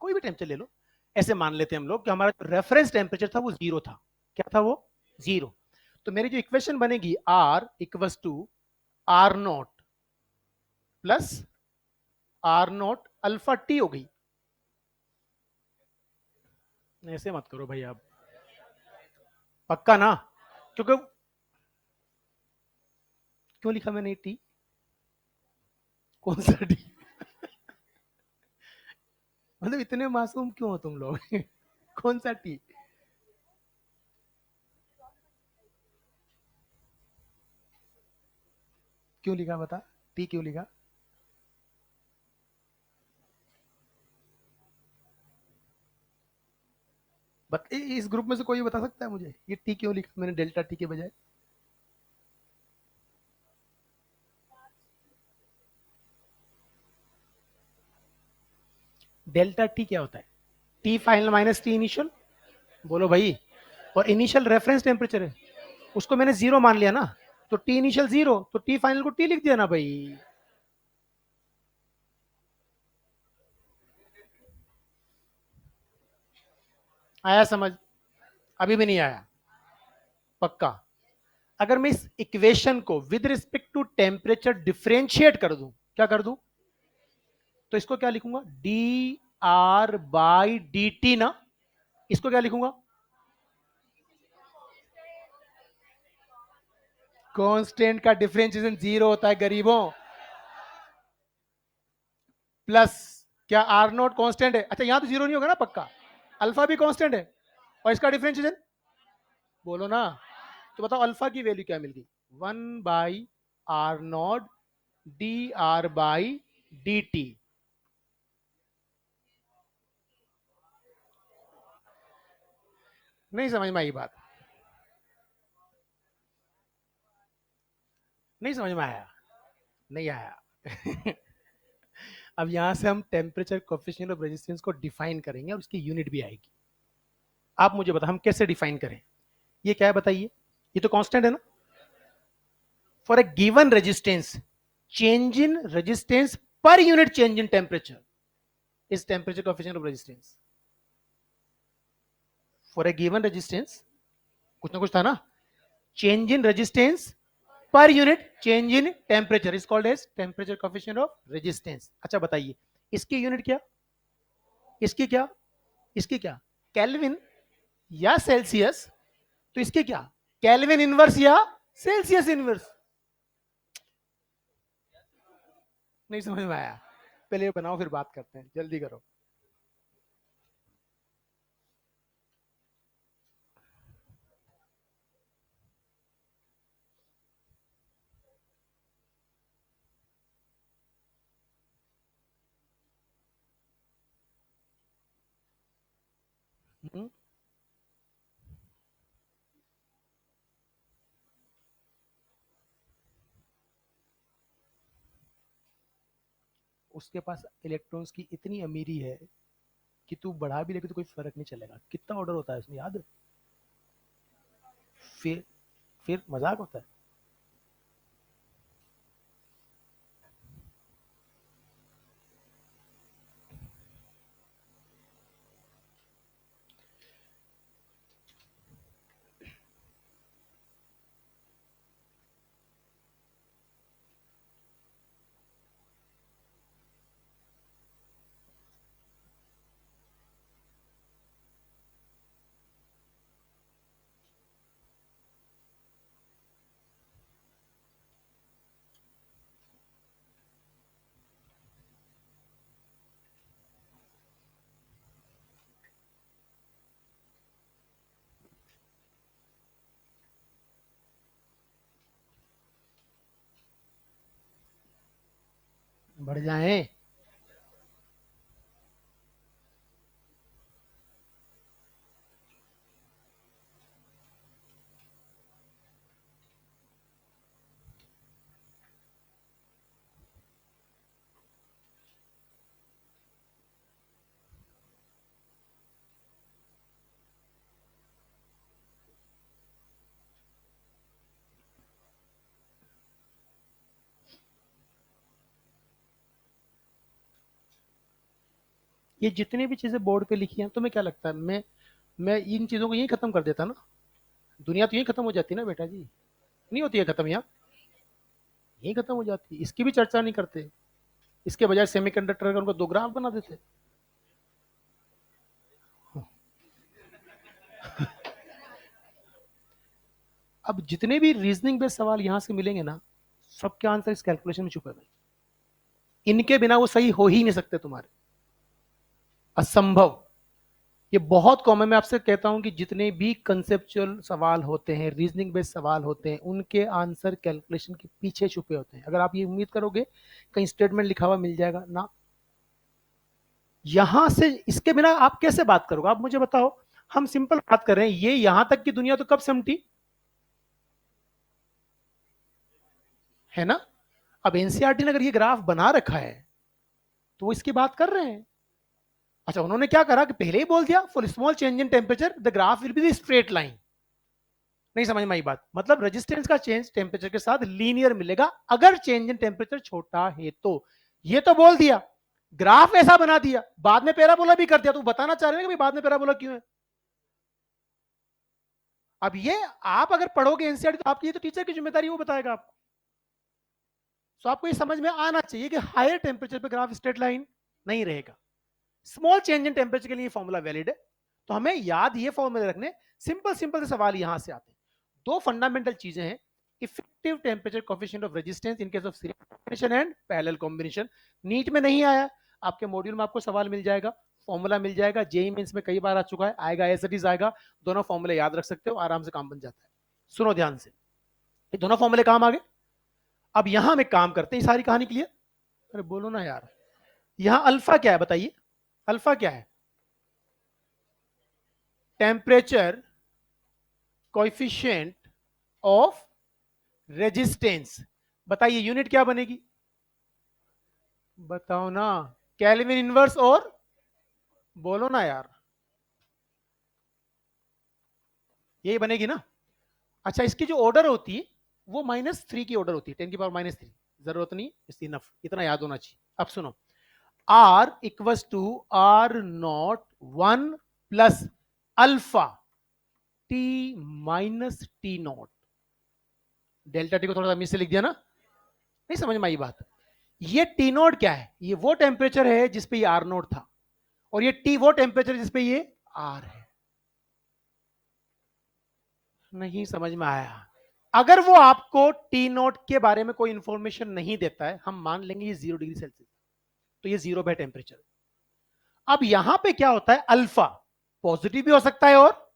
कोई भी टेम्परेचर ले लो, ऐसे मान लेते हैं हम लोग कि हमारा जो रेफरेंस टेम्परेचर था वो जीरो था। क्या था वो? जीरो। तो मेरी जो इक्वेशन बनेगी, r equals to are naught plus r naught alpha t हो गई। ऐसे मत करो भाई आप, पक्का ना? क्योंकि क्यों लिखा मैंने टी? कौन सा टी? मतलब इतने मासूम क्यों हो तुम लोग? कौन सा टी? क्यों लिखा बता? टी क्यों लिखा? इस ग्रुप में से कोई बता सकता है मुझे ये टी क्यों लिखा मैंने डेल्टा टी के बजाय? डेल्टा टी क्या होता है? T final minus t initial. बोलो भाई। और इनिशियल रेफरेंस टेम्परेचर है, उसको मैंने जीरो मान लिया ना, तो टी इनिशियल जीरो, तो टी फाइनल को टी लिख दिया ना भाई। आया समझ? अभी भी नहीं आया? पक्का? अगर मैं इस इक्वेशन को with respect to temperature differentiate कर दूं, क्या कर दूं? तो इसको क्या लिखूंगा? D r by d t ना। इसको क्या लिखूंगा? कांस्टेंट का डिफरेंशिएशन जीरो होता है गरीबों। प्लस, क्या आर नोट कांस्टेंट है? अच्छा, यहां तो जीरो नहीं होगा ना पक्का? अल्फा भी कांस्टेंट है, और इसका डिफरेंशिएशन बोलो ना। तो बताओ अल्फा की वैल्यू क्या मिल गई? 1/r0 D r by d T. नहीं समझ में आई बात? नहीं समझ में आया? नहीं आया? अब यहां से हम टेम्परेचर कोफिशिएंट ऑफ रेजिस्टेंस को डिफाइन करेंगे और उसकी यूनिट भी आएगी। आप मुझे बताओ हम कैसे डिफाइन करें? ये क्या है बताइए? ये तो कांस्टेंट है ना? For a given resistance, change in resistance per unit change in temperature is temperature coefficient of resistance. For a given resistance, कुछ ना कुछ था ना? Change in resistance per unit change in temperature is called as temperature coefficient of resistance. अच्छा बताइए, इसकी unit क्या? इसकी क्या? इसकी क्या? केल्विन या सेल्सियस? तो इसकी क्या? केल्विन इनवर्स या सेल्सियस इनवर्स? नहीं समझ में आया? पहले ये बनाओ फिर बात करते हैं, जल्दी करो। हम्म, उसके पास इलेक्ट्रॉन्स की इतनी अमीरी है कि तू बढ़ा भी लेके तो कोई फर्क नहीं चलेगा। कितना ऑर्डर होता है उसमें याद है? फिर मजाक होता है। बढ़ जाए। ये जितनी भी चीजें बोर्ड पे लिखी हैं, तुम्हें क्या लगता है, मैं इन चीजों को यही खत्म कर देता ना, दुनिया तो यही खत्म हो जाती ना बेटा जी। नहीं होती है खत्म यहाँ, यही खत्म हो जाती, इसकी भी चर्चा नहीं करते। इसके बजाय सेमीकंडक्टर का उनको दो ग्राफ बना देते। अब जितने भी रीजनिंग बेस्ड सवाल यहां से मिलेंगे ना, सबके आंसर इस कैलकुलेशन में छुपे हुए। इनके बिना वो सही हो ही नहीं सकते तुम्हारे, असंभव। ये बहुत कॉमन, मैं आपसे कहता हूं कि जितने भी कंसेप्चुअल सवाल होते हैं, रीजनिंग बेस्ड सवाल होते हैं, उनके आंसर कैलकुलेशन के पीछे छुपे होते हैं। अगर आप ये उम्मीद करोगे कहीं स्टेटमेंट लिखा हुआ मिल जाएगा ना, यहां से इसके बिना आप कैसे बात करोगे? आप मुझे बताओ। हम सिंपल बात कर रहे हैं, ये यहां तक की दुनिया तो कब समटी, है ना? अब एनसीईआरटी ने अगर ये ग्राफ बना रखा है तो वो इसकी बात कर रहे हैं। अच्छा, उन्होंने क्या करा कि पहले ही बोल दिया for small change in temperature the graph will be straight line. नहीं समझ में आई बात? मतलब रेजिस्टेंस का चेंज टेम्परेचर के साथ लीनियर मिलेगा अगर चेंज इन टेम्परेचर छोटा है तो। ये तो बोल दिया, ग्राफ ऐसा बना दिया, बाद में पैराबोला भी कर दिया। तो बताना चाह रहे हैं कि बाद में पैराबोला क्यों है? अब ये आप अगर पढ़ोगे एनसीईआरटी तो आपकी, ये तो टीचर की जिम्मेदारी, वो बताएगा आपको। तो आपको ये समझ में आना चाहिए कि हायर टेम्परेचर पे ग्राफ स्ट्रेट लाइन नहीं रहेगा। स्मॉल चेंज इन टेम्परेचर के लिए फॉर्मूला वैलिड है। तो हमें याद ये फॉर्मूले रखने, सिंपल सिंपल से सवाल यहां से आते हैं। दो फंडामेंटल चीजें हैं, effective temperature coefficient of resistance in case of series combination and parallel combination. NEET में नहीं आया, आपके मॉड्यूल में आपको सवाल मिल जाएगा, फॉर्मूला मिल जाएगा। जेई मेंस में कई बार आ चुका है, आएगा, एज इट इज आएगा। दोनों फॉर्मूले याद रख सकते हो, आराम से काम बन जाता है। सुनो ध्यान से, ये दोनों फॉर्मूले काम आ गए। अब यहां हम एक काम करते हैं, सारी कहानी क्लियर? अरे बोलो ना यार। यहां अल्फा क्या है बताइए? अल्फा क्या है? Temperature coefficient of resistance. बताइए यूनिट क्या बनेगी? बताओ ना। केल्विन इनवर्स और, बोलो ना यार, यही बनेगी ना? अच्छा, इसकी जो ऑर्डर होती है वो -3 की ऑर्डर होती है, 10⁻³ जरूरत नहीं, इस इनफ, इतना याद होना चाहिए। अब सुनो, r equals to are not 1 plus alpha t minus t naught. Delta t को थोड़ा सा मिस से लिख दिया ना, नहीं समझ में आई बात? ये टी नोट क्या है? ये वो टेम्परेचर है जिसपे ये आर नोट था, और ये टी वो टेम्परेचर जिसपे ये आर है। नहीं समझ में आया? अगर वो आपको टी नोट के बारे में कोई इंफॉर्मेशन नहीं देता है, हम मान लेंगे ये 0 डिग्री सेल्सियस, तो ये 0 है टेम्परेचर। अब यहां पे क्या होता है, अल्फा पॉजिटिव भी हो सकता है, और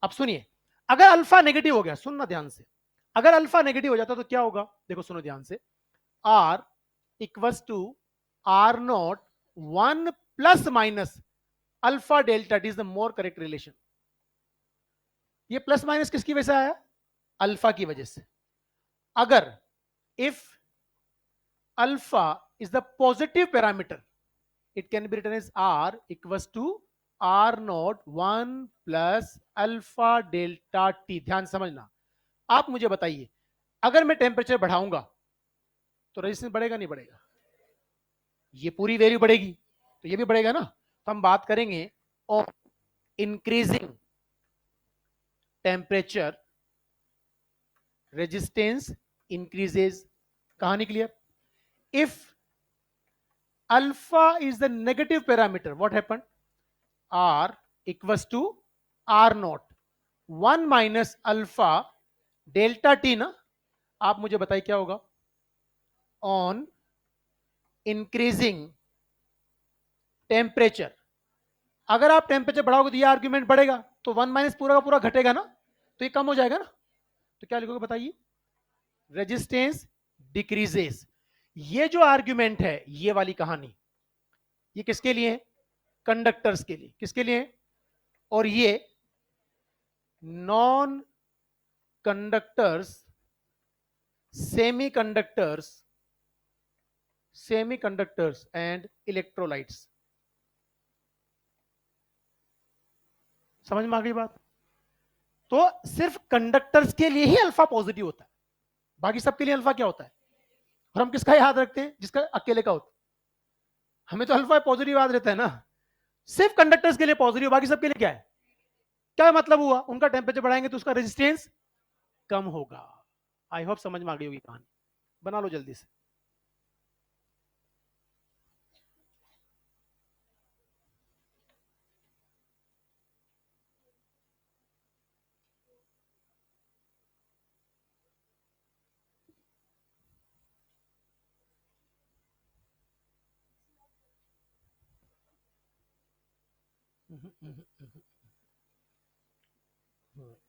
अब सुनिए, अगर अल्फा नेगेटिव हो गया, सुनना ध्यान से, अगर अल्फा नेगेटिव हो जाता तो क्या होगा? देखो सुनो ध्यान से, are equals to are not 1 plus minus alpha delta t is the more correct relation. ये प्लस माइनस किसकी वजह से आया? अल्फा की वजह से। अगर if alpha is the positive parameter, it can be written as r equals to r not 1 plus alpha delta t. ध्यान समझना, आप मुझे बताइए, अगर मैं टेम्परेचर बढ़ाऊंगा तो रेजिस्टेंस बढ़ेगा नहीं बढ़ेगा? ये पूरी वैल्यू बढ़ेगी तो ये भी बढ़ेगा ना। तो हम बात करेंगे of increasing temperature resistance increases. कहानी clear? If alpha is the negative parameter, what happen? R equals to are not 1 minus alpha delta T ना। आप मुझे बताइए क्या होगा ऑन इंक्रीजिंग टेम्परेचर? अगर आप टेम्परेचर बढ़ाओगे तो ये आर्ग्यूमेंट बढ़ेगा, तो 1 माइनस पूरा का पूरा घटेगा ना, तो ये कम हो जाएगा ना। तो क्या लिखोगे बताइए? Resistance decreases. ये जो आर्ग्यूमेंट है, ये वाली कहानी, ये किसके लिए है? कंडक्टर्स के लिए। किसके लिए है? और ये non conductors, semiconductors, semiconductors and electrolytes. समझ में आ गई बात? तो सिर्फ कंडक्टर्स के लिए ही अल्फा पॉजिटिव होता है, बाकी सबके लिए अल्फा क्या होता है? और हम किसका याद रखते हैं? जिसका अकेले का होता है। हमें तो अल्फा पॉजिटिव याद रहता है ना। सिर्फ कंडक्टर्स के लिए पॉजिटिव, बाकी सबके लिए क्या है? क्या मतलब हुआ? उनका टेम्परेचर बढ़ाएंगे तो उसका रेजिस्टेंस कम होगा। आई होप समझ में आ गई होगी कहानी। बना लो जल्दी से।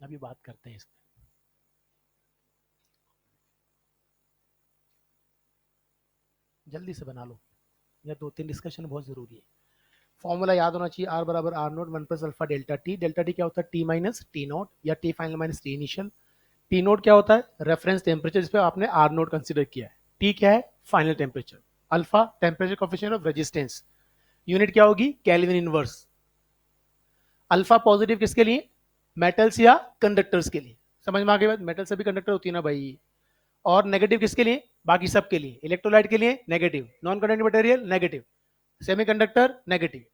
अभी बात करते हैं इस पे। जल्दी से बना लो, या दो तीन डिस्कशन बहुत जरूरी है। फॉर्मूला याद होना चाहिए, आर बराबर are note 1 plus alpha delta t. Delta t क्या होता है? टी माइनस टी नोट, या t final minus t initial. T naught क्या होता है? रेफरेंस टेम्परेचर, जिस पे आपने आर नोट कंसीडर किया है। टी क्या है? Final temperature. Alpha temperature coefficient of resistance. Unit क्या होगी? Kelvin inverse. अल्फा पॉजिटिव किसके लिए? मेटल्स या कंडक्टर्स के लिए। समझ में आ गई बात? मेटल सभी कंडक्टर होती है ना भाई। और नेगेटिव किसके लिए? बाकी सब के लिए। इलेक्ट्रोलाइट के लिए negative, non conducting material negative, semiconductor negative.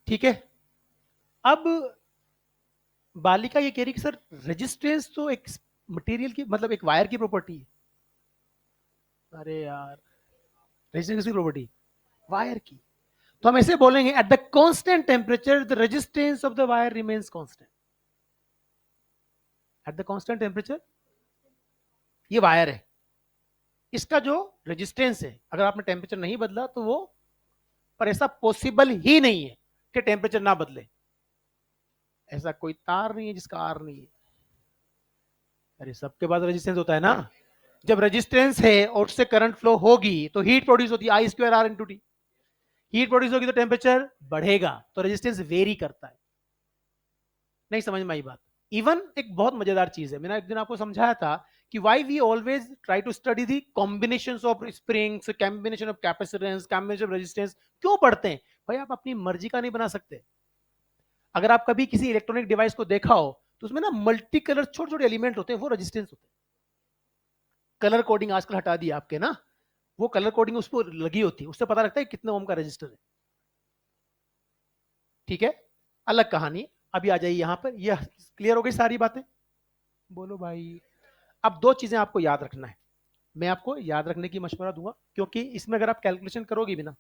ठीक है। अब बालिका ये कह रही कि सर रेजिस्टेंस तो एक मटेरियल की, मतलब एक वायर की प्रॉपर्टी है। अरे यार, रेजिस्टेंस किसकी प्रॉपर्टी? वायर की। तो हम ऐसे बोलेंगे at the constant temperature the resistance of the wire remains constant. At the constant temperature, ये वायर है, इसका जो रेजिस्टेंस है, अगर आपने टेम्परेचर नहीं बदला तो वो, पर ऐसा पॉसिबल ही नहीं है कि टेम्परेचर ना बदले। ऐसा कोई तार नहीं है जिसका आर नहीं है। अरे सबके पास रेजिस्टेंस होता है ना। जब रेजिस्टेंस है और उससे करंट फ्लो होगी तो हीट प्रोड्यूस होती है, I square R into T. Heat produce होगी तो टेम्परेचर बढ़ेगा, तो रेजिस्टेंस वेरी करता है। नहीं समझ में आई बात? इवन एक बहुत मजेदार चीज है, मैंने एक दिन आपको समझाया था कि why we always try to study the combination of springs, combination of capacitance, combination of resistance. क्यों पढ़ते हैं भाई? आप अपनी मर्जी का नहीं बना सकते। अगर आप कभी किसी इलेक्ट्रॉनिक डिवाइस को देखा हो तो उसमें ना मल्टी कलर छोटे छोटे एलिमेंट होते हैं, वो रेजिस्टेंस होते हैं। कलर कोडिंग आजकल हटा दी आपके ना, वो कलर कोडिंग उस पर लगी होती है, उससे पता लगता है कितने ओम का रजिस्टर है। ठीक है, अलग कहानी। अभी आ जाइए यहां पर, यह क्लियर हो गई सारी बातें? बोलो भाई। अब दो चीजें आपको याद रखना है, मैं आपको याद रखने की मशवरा दूंगा, क्योंकि इसमें अगर आप कैलकुलेशन करोगे भी ना,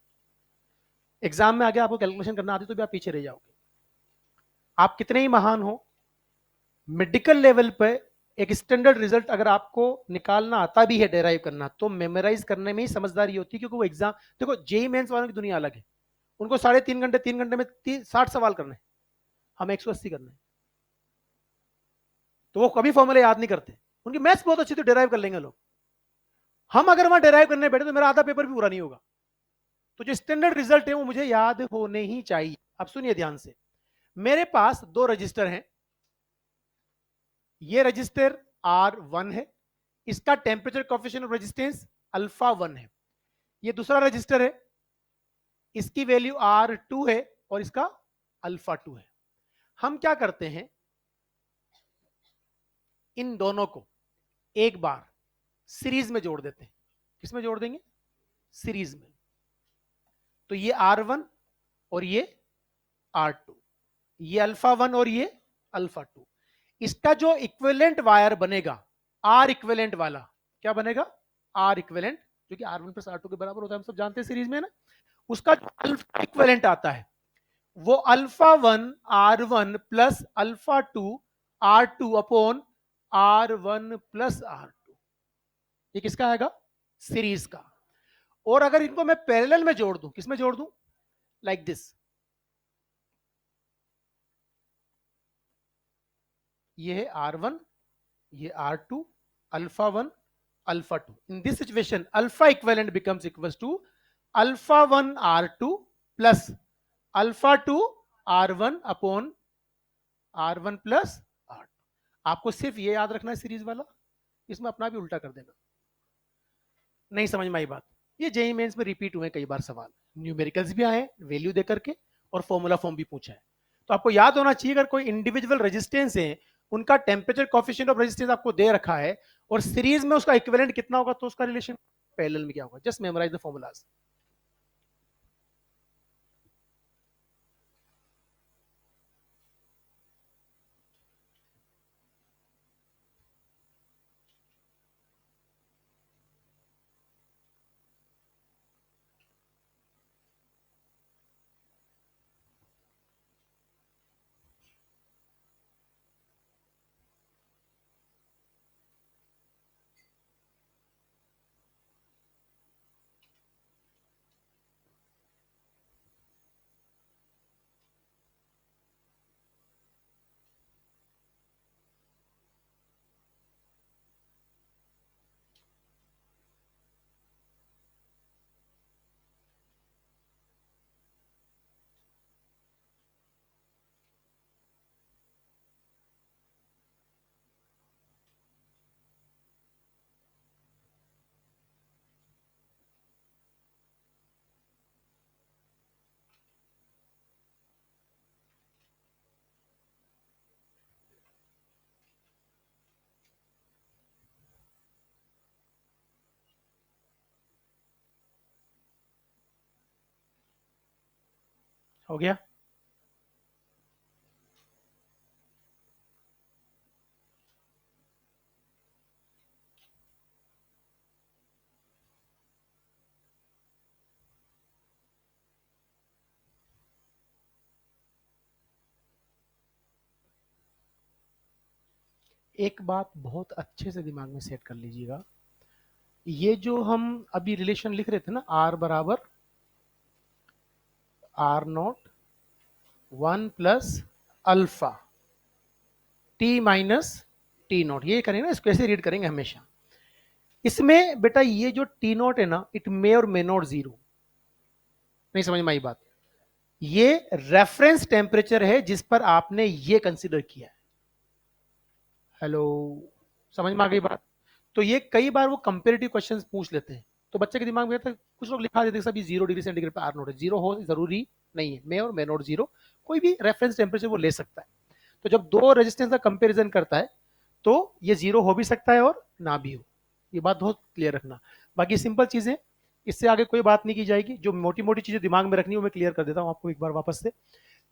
एग्जाम में आगे आपको कैलकुलेशन करना आती तो भी आप पीछे रह जाओगे। आप कितने ही महान हो, मेडिकल लेवल पे एक स्टैंडर्ड रिजल्ट अगर आपको निकालना आता भी है, डेराइव करना, तो मेमोराइज करने में ही समझदारी होती है। क्योंकि वो एग्जाम, देखो जेई मेंस वालों की दुनिया अलग है। उनको 3.5 घंटे 3 घंटे में 60 सवाल करने हैं, हम 180 करने हैं। तो वो कभी फॉर्मूले याद नहीं करते। उनकी मैथ्स बहुत अच्छी, तो डेराइव कर लेंगे लोग। हम अगर वहां डेराइव करने बैठे तो मेरा आधा पेपर भी पूरा नहीं होगा। तो जो स्टैंडर्ड रिजल्ट है वो मुझे याद होने ही चाहिए। अब सुनिए ध्यान से, मेरे पास दो रजिस्टर हैं। ये रजिस्टर R1 है, इसका temperature coefficient of resistance alpha 1 है। ये दूसरा रजिस्टर है, इसकी वैल्यू R2 है और इसका अल्फा 2 है। हम क्या करते हैं, इन दोनों को एक बार सीरीज में जोड़ देते हैं। किसमें जोड़ देंगे? सीरीज में। तो ये R1 और ये R2, ये अल्फा 1 और ये अल्फा 2। इसका जो इक्विवेलेंट वायर बनेगा, आर इक्विवेलेंट वाला, क्या बनेगा? आर इक्विवेलेंट, जो कि R1 प्लस R2 के बराबर होता है, हम सब जानते हैं सीरीज में ना। उसका जो अल्फा इक्विवेलेंट आता है वो alpha 1 R1 plus alpha 2 R2 upon R1 plus R2। ये किसका आएगा? सीरीज का। और अगर इनको मैं पैरेलल में जोड़ दूं, किसमें जोड़ दूं? Like this. ये है R1, ये R2, alpha 1 alpha 2। In this situation alpha equivalent becomes equals to alpha 1 R2 प्लस alpha 2 R1 upon R1 plus R2। आपको सिर्फ ये याद रखना है सीरीज वाला, इसमें अपना भी उल्टा कर देना। नहीं समझ में आई बात? ये जेईई मेंस में रिपीट हुए कई बार सवाल, न्यूमेरिकल्स भी आए वैल्यू दे करके, और फॉर्मूला फॉर्म भी पूछा है। तो आपको याद होना चाहिए, अगर कोई इंडिविजुअल रेजिस्टेंस है, उनका टेम्परेचर कोफिशिएंट ऑफ रेजिस्टेंस आपको दे रखा है, और सीरीज में उसका इक्विवेलेंट कितना होगा, तो उसका रिलेशन पैरेलल में क्या होगा। Just memorize the formulas. हो गया? एक बात बहुत अच्छे से दिमाग में सेट कर लीजिएगा, ये जो हम अभी रिलेशन लिख रहे थे ना, आर बराबर R0 1 plus alpha t minus t not, ये करेंगे ना, इसको ऐसे रीड करेंगे हमेशा। इसमें बेटा ये जो टी नॉट है ना, इट मे और मे नॉट जीरो। नहीं समझ में आई बात? ये रेफरेंस टेम्परेचर है जिस पर आपने ये कंसीडर किया है। हेलो, समझ में आ गई बात? तो ये कई बार वो कंपेरेटिव क्वेश्चंस पूछ लेते हैं, तो बच्चे के दिमाग में कुछ लोग लिखा देते हैं सभी 0 डिग्री सेंटीग्रेड पर आर नोट है। जीरो हो जरूरी नहीं है, मे और मे नोट जीरो, कोई भी रेफरेंस टेम्परेचर वो ले सकता है। तो जब दो रेजिस्टेंस का कंपेरिजन करता है तो ये जीरो हो भी सकता है और ना भी हो। ये बात बहुत क्लियर रखना। बाकी सिंपल चीजें, इससे आगे कोई बात नहीं की जाएगी। जो मोटी मोटी चीजें दिमाग में रखनी है वो मैं क्लियर कर देता हूँ आपको एक बार वापस से।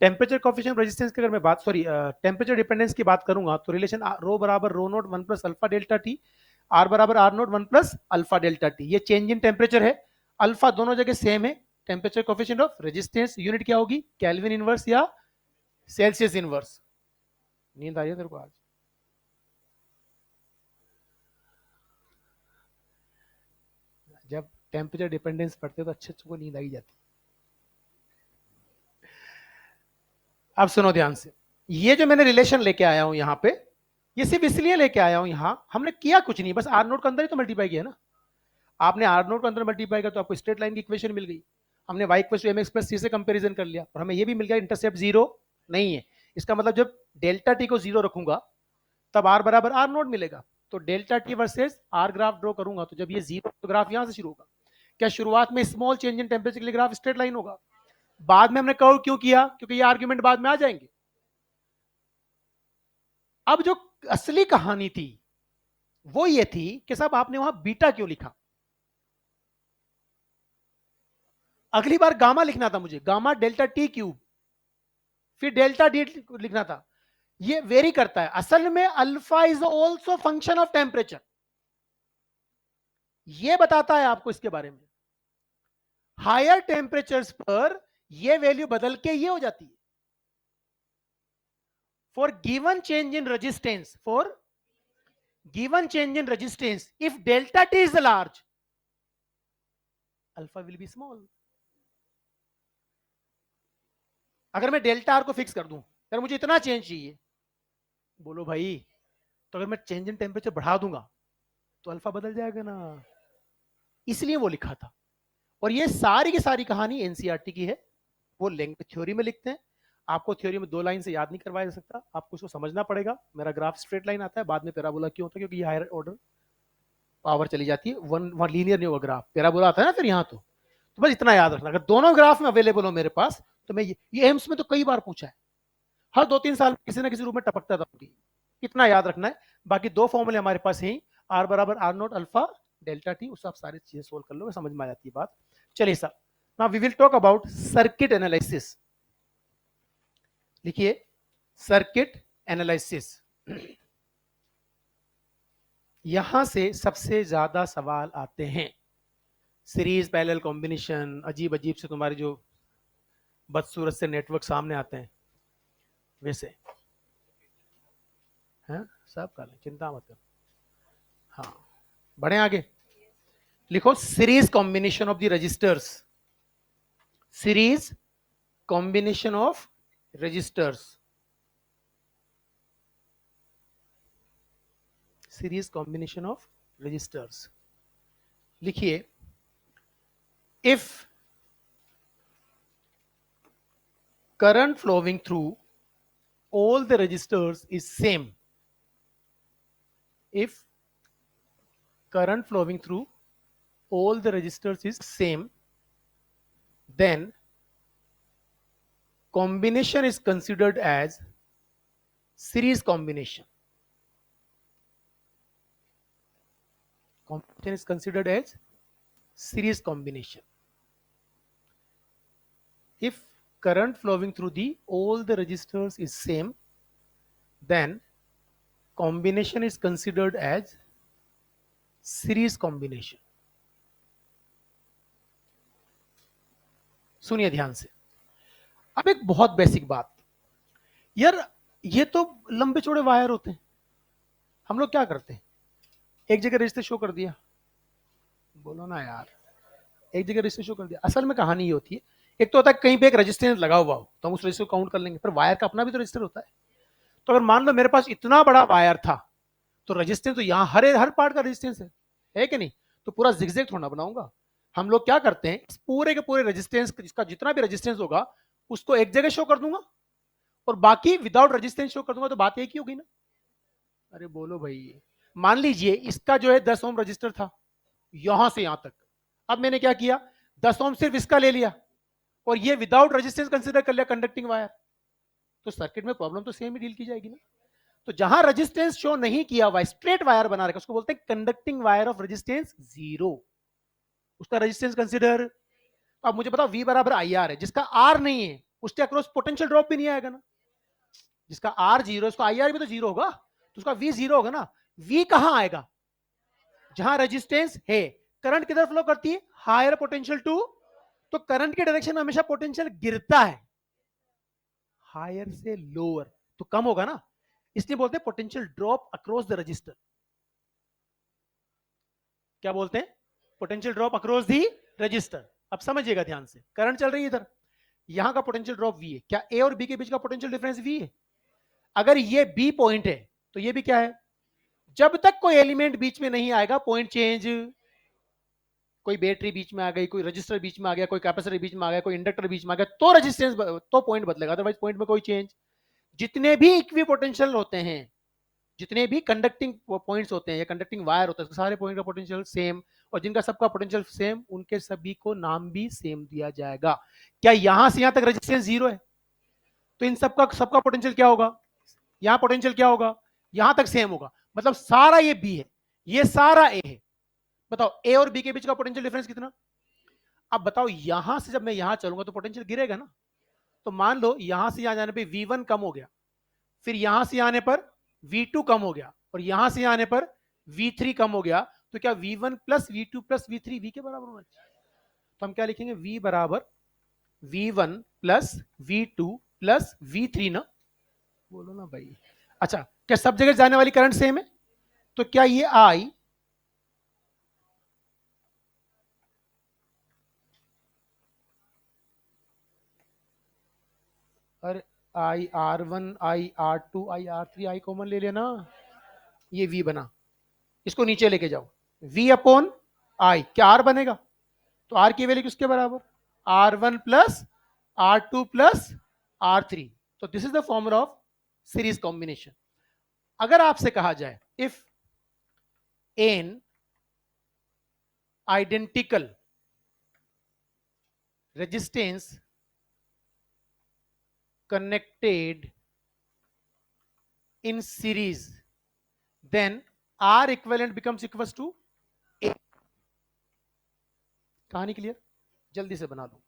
टेम्परेचर कोफिशिएंट रेजिस्टेंस की अगर मैं बात, सॉरी, टेम्परेचर डिपेंडेंस की बात करूंगा, तो रिलेशन रो बराबर rho not 1 plus alpha delta T, R बराबर are note 1 plus alpha delta T. ये चेंज इन टेम्परेचर है, अल्फा दोनों जगह सेम है। Temperature coefficient of resistance unit क्या होगी? केल्विन इनवर्स या सेल्सियस इनवर्स। नींद आई है तेरे को आज? जब टेम्परेचर डिपेंडेंस पढ़ते तो अच्छे अच्छे को नींद आई जाती। अब सुनो ध्यान से, ये जो मैंने रिलेशन लेके आया हूं यहाँ पे, ये सिर्फ इसलिए लेके आया हूं, यहाँ हमने किया कुछ नहीं, बस आर नोट के अंदर ही तो मल्टीप्लाई किया ना। आपने आर नोट के अंदर मल्टीप्लाई किया तो आपको स्ट्रेट लाइन की इक्वेशन मिल गई। हमने Y equal to M X plus C से कंपेरिजन कर लिया और हमें ये भी मिल गया इंटरसेप्ट जीरो नहीं है। इसका मतलब जब डेल्टा टी को जीरो रखूंगा तब आर बराबर आर नोट मिलेगा। तो delta t versus r graph draw करूंगा, तो जब ये जीरो तो ग्राफ यहां से शुरू होगा। क्या शुरुआत में स्मॉल चेंज इन टेम्परेचर के लिए ग्राफ स्ट्रेट लाइन होगा? बाद में हमने कर्व क्यों किया, क्योंकि ये आर्ग्यूमेंट बाद में आ जाएंगे। अब जो असली कहानी थी वो ये थी कि साहब आपने वहां बीटा क्यों लिखा। अगली बार गामा लिखना था मुझे, गामा डेल्टा टी क्यूब, फिर डेल्टा डी लिखना था। ये वेरी करता है, असल में alpha is also function of temperature, ये बताता है आपको इसके बारे में। हायर टेम्परेचर्स पर ये वैल्यू बदल के ये हो जाती है। For given change in resistance, for given change in resistance, if delta t is large, alpha will be small. अगर मैं डेल्टा आर को फिक्स कर दूं, यार मुझे इतना चेंज चाहिए, बोलो भाई, तो अगर मैं चेंज इन टेम्परेचर बढ़ा दूंगा तो अल्फा बदल जाएगा ना, इसलिए वो लिखा था। और ये सारी की सारी कहानी एनसीईआरटी की है, वो लेंथ थ्योरी में लिखते हैं। आपको थ्योरी में 2 लाइन से याद नहीं करवाया जा सकता, आपको उसको समझना पड़ेगा। मेरा ग्राफ स्ट्रेट लाइन आता है, बाद में पैराबोला क्यों होता है, क्योंकि ये हायर ऑर्डर पावर चली जाती है, वहां लीनियर नहीं होगा ग्राफ, पैराबोला आता है ना फिर यहाँ। तो बस इतना याद रखना, अगर दोनों ग्राफ में अवेलेबल हो मेरे पास तो मैं ये एम्स में तो कई बार पूछा है, हर 2-3 साल किसी ना किसी रूप में टपकता था, इतना याद रखना है। बाकी 2 फॉर्मूले हमारे पास हैं, आर बराबर r naught alpha delta t, उससे आप सारी चीजें सोल्व कर लो, समझ में आ जाती है बात। चलिए sir, now we will talk about circuit analysis. लिखिए सर्किट एनालिसिस। यहां से सबसे ज्यादा सवाल आते हैं, सीरीज पैरेलल कॉम्बिनेशन, अजीब अजीब से तुम्हारे जो बदसूरत से नेटवर्क सामने आते हैं वैसे हैं, सब कर लें, चिंता मत करो। हाँ, बढ़े आगे। लिखो series combination of the resistors, series combination of resistors, series combination of resistors. लिखिए if current flowing through all the registers is same, if current flowing through all the registers is same, then combination is considered as series combination. Combination is considered as series combination. If current flowing through the all the registers is same, then combination is considered as series combination. सुनिए ध्यान से। अब एक बहुत basic बात, यार ये तो लंबे चौड़े वायर होते हैं, हम लोग क्या करते हैं, एक जगह रजिस्टर शो कर दिया, बोलो ना यार, एक जगह रजिस्टर शो कर दिया। असल में कहानी ये होती है, एक तो होता है कहीं पे एक रजिस्टेंस लगा हुआ हो तो हम उस रजिस्टर को काउंट कर लेंगे, पर वायर का अपना भी तो रजिस्टर होता है। तो अगर मान लो मेरे पास इतना बड़ा वायर था तो रजिस्टेंस तो यहाँ हर पार्ट का रजिस्टेंस है कि नहीं, तो पूरा जिगजैग थोड़ा बनाऊंगा। हम लोग क्या करते हैं, इस पूरे के पूरे रजिस्टेंस, जिसका जितना भी रजिस्टेंस होगा उसको एक जगह शो कर दूंगा और बाकी विदाउट रजिस्टेंस शो कर दूंगा, तो बात एक ही होगी ना। अरे बोलो भाई, मान लीजिए इसका जो है 10 ओम रजिस्टर था यहां से यहां तक, अब मैंने क्या किया, 10 ओम सिर्फ इसका ले लिया और ये विदाउट रेजिस्टेंस कंसीडर कर लिया कंडक्टिंग वायर, तो सर्किट में प्रॉब्लम तो सेम ही डील की जाएगी ना। तो जहां रेजिस्टेंस शो नहीं किया हुआ, स्ट्रेट वायर बना रखा, उसको बोलते हैं कंडक्टिंग वायर ऑफ रेजिस्टेंस 0, उसका रेजिस्टेंस कंसीडर। अब मुझे बताओ V बराबर IR है, जिसका R नहीं है उसके अक्रॉस पोटेंशियल ड्रॉप भी नहीं आएगा ना, जिसका R 0 उसका IR भी तो 0 होगा, तो उसका V 0 होगा ना। V कहां आएगा, जहां रेजिस्टेंस है। करंट किधर फ्लो करती है, हायर पोटेंशियल टू, तो करंट के डायरेक्शन में हमेशा पोटेंशियल गिरता है, हायर से लोअर, तो कम होगा ना, इसलिए बोलते हैं potential drop across the register. क्या बोलते हैं, potential drop across the register. अब समझिएगा ध्यान से, करंट चल रही है इधर, यहां का पोटेंशियल ड्रॉप V है, क्या A और B के बीच का पोटेंशियल डिफरेंस V है। अगर ये B पॉइंट है तो ये भी क्या है, जब तक कोई एलिमेंट बीच में नहीं आएगा पॉइंट चेंज, कोई बैटरी बीच में आ गई, कोई रजिस्टर बीच में आ गया, कोई कैपेसिटर बीच में आ गया, कोई इंडक्टर बीच में आ गया, तो रेजिस्टेंस तो पॉइंट बदलेगा, अदरवाइज पॉइंट में कोई चेंज। जितने भी इक्वी पोटेंशियल होते हैं, जितने भी कंडक्टिंग पॉइंट्स होते हैं या कंडक्टिंग वायर होता है, सारे पॉइंट का पोटेंशियल सेम, और जिनका सबका पोटेंशियल सेम उनके सभी को नाम भी सेम दिया जाएगा। क्या यहां से यहां तक रेजिस्टेंस जीरो है? तो इन सबका सबका पोटेंशियल क्या होगा? यहां पोटेंशियल क्या होगा? यहां तक सेम होगा, मतलब सारा ये बी है, ये सारा ए है। बताओ ए और बी के बीच का पोटेंशियल डिफरेंस कितना? अब बताओ यहां से जब मैं यहां चलूंगा तो पोटेंशियल गिरेगा ना। तो मान लो यहां से यहां जाने पे V1 कम हो गया, फिर यहां से आने पर V2 कम हो गया, और यहां से आने पर V3 कम हो गया, तो क्या V1 plus V2 plus V3 V के बराबर होना चाहिए? तो हम क्या लिखेंगे? V बराबर V1 plus V2 plus V3 ना, बोलो ना भाई। अच्छा, क्या सब जगह जाने वाली करंट सेम है? तो क्या ये आई और IR1 IR2 IR3 आई कॉमन ले लेना, ये V बना, इसको नीचे लेके जाओ, V अपॉन आई, क्या R बनेगा? तो R की वैल्यू किसके बराबर? R1 plus R2 plus R3। तो this is the formula of series combination. अगर आपसे कहा जाए if n identical resistance connected in series, then R equivalent becomes equals to A। कहानी क्लियर? जल्दी से बना दो।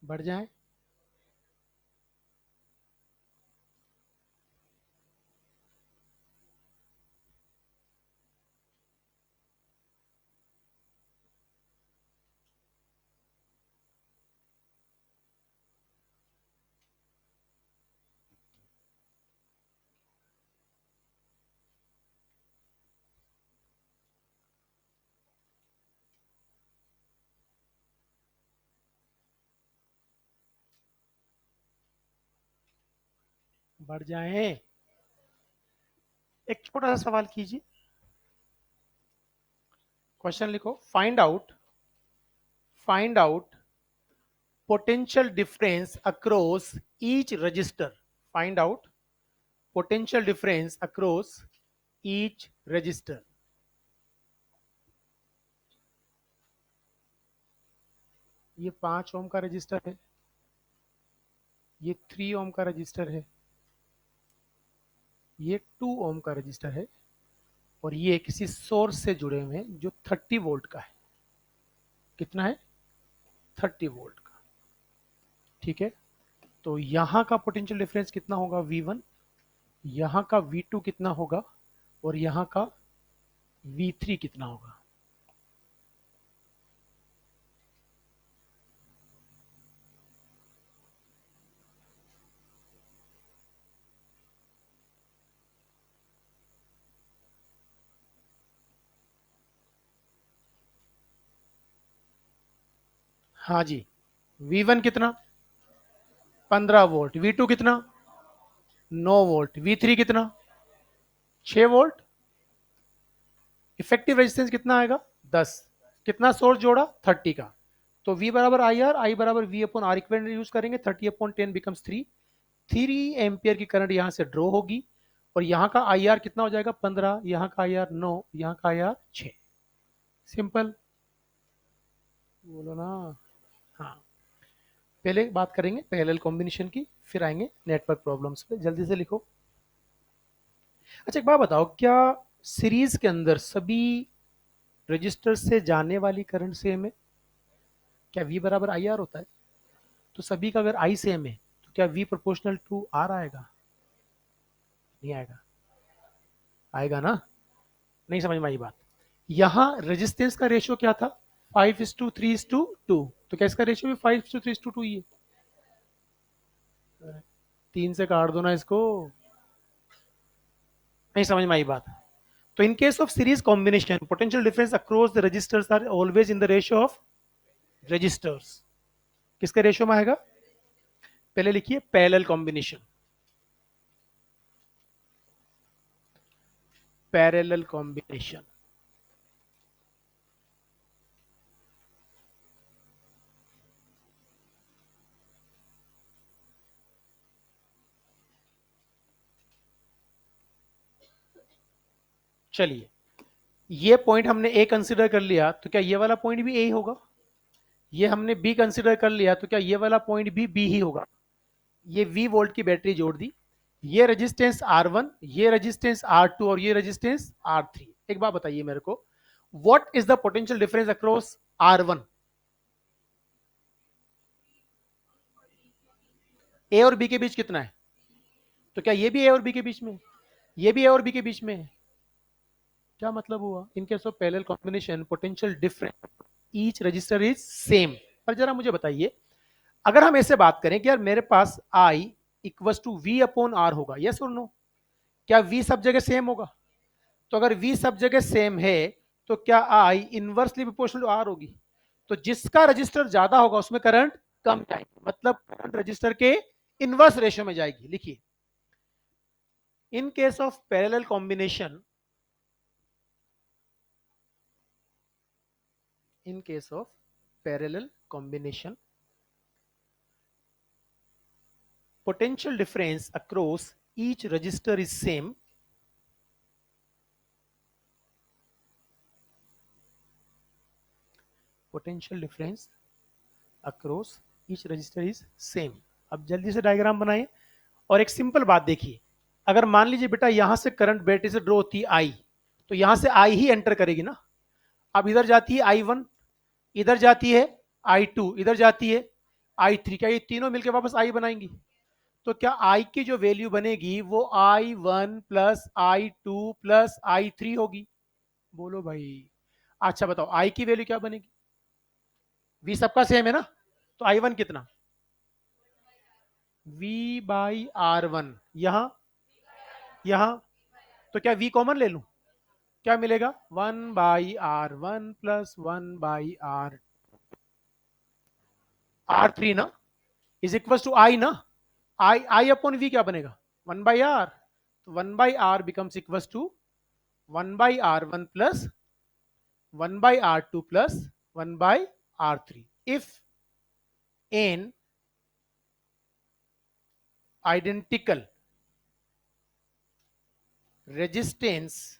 बढ़ जाए। बढ़ जाए। एक छोटा सा सवाल कीजिए, क्वेश्चन लिखो, find out potential difference across each register। find out potential difference across each register। ये 5 ओम का रजिस्टर है, ये 3 ओम का रजिस्टर है, ये 2 ओम का रजिस्टर है, और ये किसी सोर्स से जुड़े हुए हैं जो 30 वोल्ट का है। कितना है? 30 वोल्ट का। ठीक है, तो यहां का पोटेंशियल डिफरेंस कितना होगा? V1। यहां का V2 कितना होगा? और यहां का V3 कितना होगा? हाँ जी, V1 कितना? 15 वोल्ट। V2 कितना? 9 वोल्ट। V3 कितना? 6 वोल्ट। इफेक्टिव रेजिस्टेंस कितना आएगा? 10। कितना सोर्स जोड़ा? 30 का। तो V बराबर आई आर, आई बराबर V upon are equivalent use करेंगे, 30/10 बिकम्स 3। 3 एम्पियर की करंट यहाँ से ड्रॉ होगी, और यहाँ का आई आर कितना हो जाएगा? 15, यहाँ का आई आर 9, यहाँ का आई आर 6। सिंपल। बोलो ना। हाँ, पहले बात करेंगे पैरेलल कॉम्बिनेशन की, फिर आएंगे नेटवर्क प्रॉब्लम्स पे। जल्दी से लिखो। अच्छा एक बात बताओ, क्या सीरीज के अंदर सभी रजिस्टर से जाने वाली करंट सेम है? क्या V बराबर आई आर होता है? तो सभी का अगर I सेम है तो क्या V प्रोपोर्शनल टू R आएगा? नहीं आएगा? आएगा ना? नहीं समझ में आई बात? यहाँ रेजिस्टेंस का रेशियो क्या था? 5:3:2। तो क्या इसका रेशियो भी 5:3:2 ही है? 3 से काट दो ना इसको। नहीं समझ में आई बात? तो in case of series combination, potential difference across the resistors are always in the ratio of resistors. किसके रेशियो में आएगा? पहले लिखिए पैरेलल कॉम्बिनेशन। Parallel combination. चलिए, ये पॉइंट हमने ए कंसिडर कर लिया, तो क्या ये वाला पॉइंट भी ए ही होगा? ये हमने बी कंसिडर कर लिया, तो क्या ये वाला पॉइंट भी बी ही होगा? ये वी वोल्ट की बैटरी जोड़ दी, ये रेजिस्टेंस R1, ये रेजिस्टेंस R2 और ये रेजिस्टेंस R3। एक बात बताइए मेरे को, what is the potential difference across R1? ए और बी के बीच कितना है? तो क्या ये भी ए और बी के बीच में? ये भी ए और बी के बीच में है? क्या मतलब हुआ? इन case of parallel combination potential difference each resistor is same. पर जरा मुझे बताइए, अगर हम ऐसे बात करें कि यार मेरे पास I equal to V upon R होगा, यस और नो? क्या V सब जगह सेम होगा? तो अगर V सब जगह सेम है तो क्या I inversely proportional to R होगी? तो जिसका रजिस्टर ज्यादा होगा उसमें करंट कम जाएगी, मतलब करंट रजिस्टर के इनवर्स रेशियो में जाएगी। लिखिए, इन case of parallel combination, in case of parallel combination, potential difference across each register is same. Potential difference across each register is same. अब जल्दी से डायग्राम बनाइए और एक सिंपल बात देखिए, अगर मान लीजिए बेटा यहां से करंट बैटरी से ड्रॉ होती है आई, तो यहां से आई ही एंटर करेगी ना। अब इधर जाती है I1, इधर जाती है I2, इधर जाती है I3। क्या ये तीनों मिलकर वापस आई बनाएंगी? तो क्या आई की जो वैल्यू बनेगी वो I1 plus I2 plus I3 होगी? बोलो भाई। अच्छा बताओ, आई की वैल्यू क्या बनेगी? वी सबका सेम है ना, तो I1 कितना? V/R1। यहां, यहां, तो क्या V कॉमन ले लूं? क्या मिलेगा? 1/R1 प्लस 1/R3 ना, इज इक्वल टू आई ना। आई अपॉन वी क्या बनेगा? 1/R। तो 1/R becomes equal to 1/R1 plus 1/R2 plus 1/R3। If n identical resistance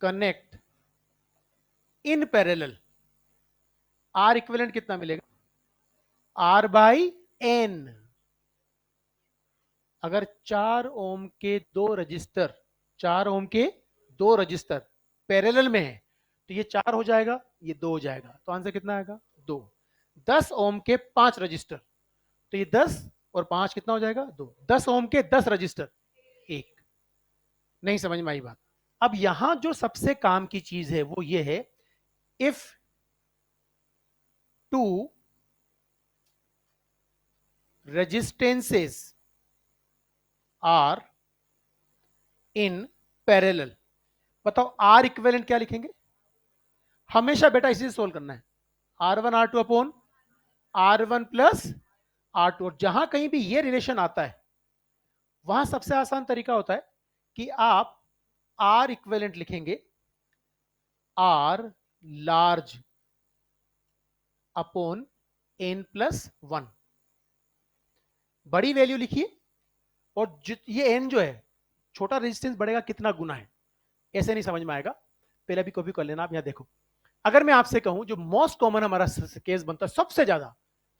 connect in parallel, R equivalent कितना मिलेगा? R/N। अगर 4 ओम के दो रजिस्टर, 4 ओम के दो रजिस्टर पैरेलल में है, तो ये 4 हो जाएगा, ये 2 हो जाएगा, तो आंसर कितना आएगा? 2। 10 ओम के 5 रजिस्टर, तो ये 10 और 5 कितना हो जाएगा? 2। 10 ओम के 10 रजिस्टर, 1। नहीं समझ में आई बात? अब यहां जो सबसे काम की चीज है वो ये है, if two resistances are in parallel, बताओ आर इक्विवेलेंट क्या लिखेंगे? हमेशा बेटा इसी से सोल्व करना है। R1 R2 upon R1 plus R2। और जहां कहीं भी ये रिलेशन आता है, वहां सबसे आसान तरीका होता है कि आप R इक्विवेलेंट लिखेंगे R लार्ज अपॉन N+1। बड़ी वैल्यू लिखिए, और ये N जो है, छोटा रेजिस्टेंस बढ़ेगा कितना गुना है, ऐसे नहीं समझ में आएगा। पहले भी कॉपी कर लेना आप, यहां देखो। अगर मैं आपसे कहूं जो मोस्ट कॉमन हमारा केस बनता है सबसे ज्यादा,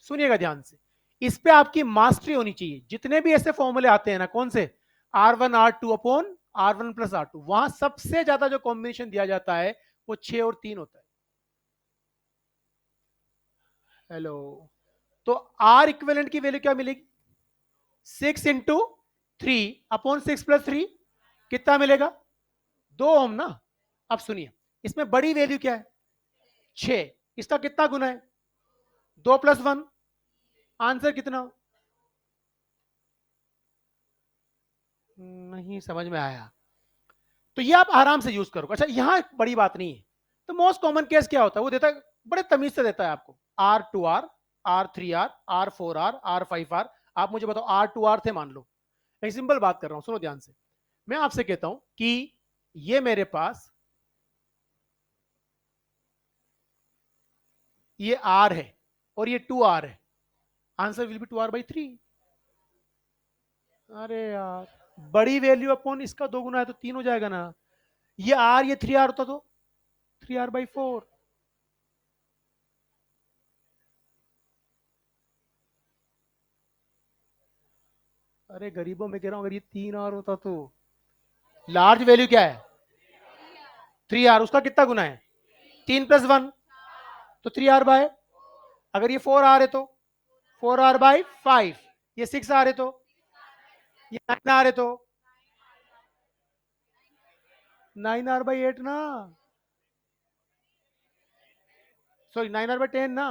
सुनिएगा ध्यान से, इस पे आपकी मास्टरी होनी चाहिए। जितने भी ऐसे फॉर्मूले आते हैं ना, कौन से, R1 R2 upon R1 plus R2, वहां सबसे ज्यादा जो कॉम्बिनेशन दिया जाता है वो 6 और 3 होता है। हेलो, तो आर इक्विवेलेंट की वैल्यू क्या मिलेगी, 6 × 3 अपॉन 6 + 3 कितना मिलेगा, 2 ओम ना। अब सुनिए, इसमें बड़ी वैल्यू क्या है, 6, इसका कितना गुना है, 2 + 1, आंसर कितना, नहीं समझ में आया। तो ये आप आराम से यूज करो। अच्छा, यहां बड़ी बात नहीं है। तो मोस्ट कॉमन केस क्या होता है, वो देता है, बड़े तमीज से देता है आपको, R2R, R3R, R4R, R5R। आप मुझे बताओ, R2R थे मान लो, एक सिंपल बात कर रहा हूं, सुनो ध्यान से। मैं आपसे कहता हूं कि ये मेरे पास ये R है और ये 2R है, आंसर विल बी 2R/3। अरे यार, बड़ी वैल्यू अपॉन इसका 2 गुना है तो 3 हो जाएगा ना। ये R, ये 3R होता तो 3R/4। अरे गरीबों में कह रहा हूं, अगर ये 3R होता तो लार्ज वैल्यू क्या है, 3R, उसका कितना गुना है, 3 + 1, तो 3R/, अगर ये 4R है तो 4R/5, ये 6R है तो ये 9R है तो 9R/8 ना, सॉरी 9R/10 ना।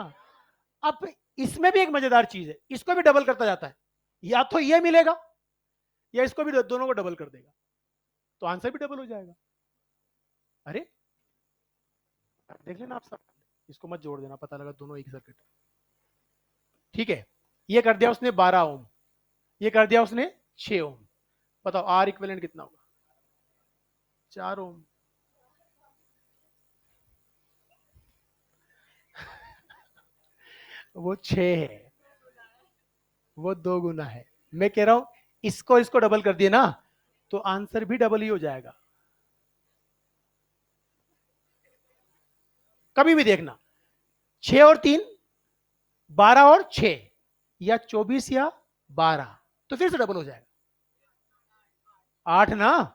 अब इसमें भी एक मजेदार चीज है, इसको भी डबल करता जाता है, या तो ये मिलेगा या इसको भी, दोनों को डबल कर देगा, तो आंसर भी डबल हो जाएगा। अरे देख लेना आप सब, इसको मत जोड़ देना, पता लगा दोनों एक सर्किट। ठीक है, ये कर दिया उसने 12 ओम, ये कर दिया उसने 6 ओम। बताओ आर इक्विवेलेंट कितना होगा, 4 ओम। वो 6 है, वो 2 गुना है। मैं कह रहा हूं इसको इसको डबल कर दिए ना, तो आंसर भी डबल ही हो जाएगा। कभी भी देखना, 6 और 3, 12 और 6, या 24 या 12, तो फिर से डबल हो जाएगा, 8 ना।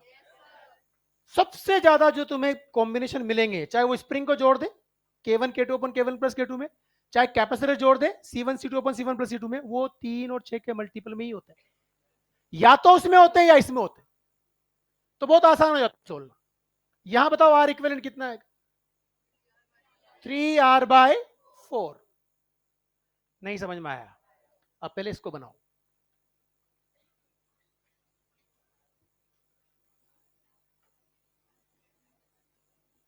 सबसे ज्यादा जो तुम्हें कॉम्बिनेशन मिलेंगे, चाहे वो स्प्रिंग को जोड़ दे, K1 K2 अपन K1 प्लस K2 में, चाहे कैपेसिटर जोड़ दे, C1 C2 अपन C1 प्लस C2 में, वो 3 और 6 के मल्टीपल में ही होते हैं, या तो उसमें होते हैं या इसमें होते हैं। तो बहुत आसान हो जाता है सोल्व। यहां बताओ आर इक्विवेलेंट कितना है, 3R/4। नहीं समझ में आया, अब पहले इसको बनाओ।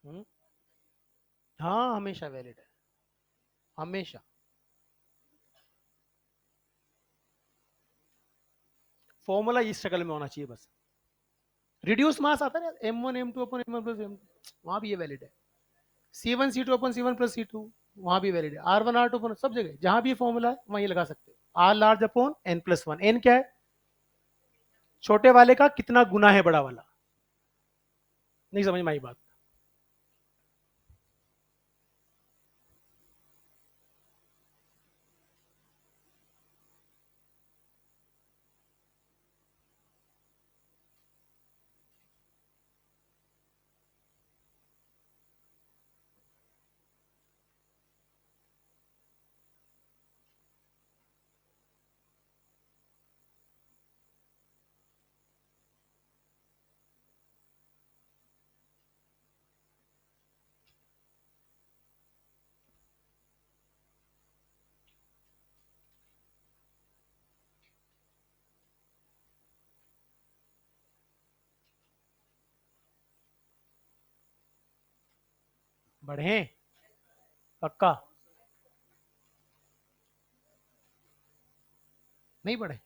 हुँ? हाँ, हमेशा वैलिड है, हमेशा। फॉर्मूला इस शक्ल में होना चाहिए बस। रिड्यूस मास आता है ना, M1 M2 अपन M1 प्लस M2, वहां भी ये वैलिड है। C1 C2 अपन C1 प्लस C2, वहां भी वैलिड है। R1 R2 अपन सब जगह जहां भी फॉर्मूला है वहीं लगा सकते हो। R large upon N+1, N क्या है, छोटे वाले का कितना गुना है बड़ा वाला। नहीं समझ में आई बात। बढ़े, पक्का नहीं बढ़े।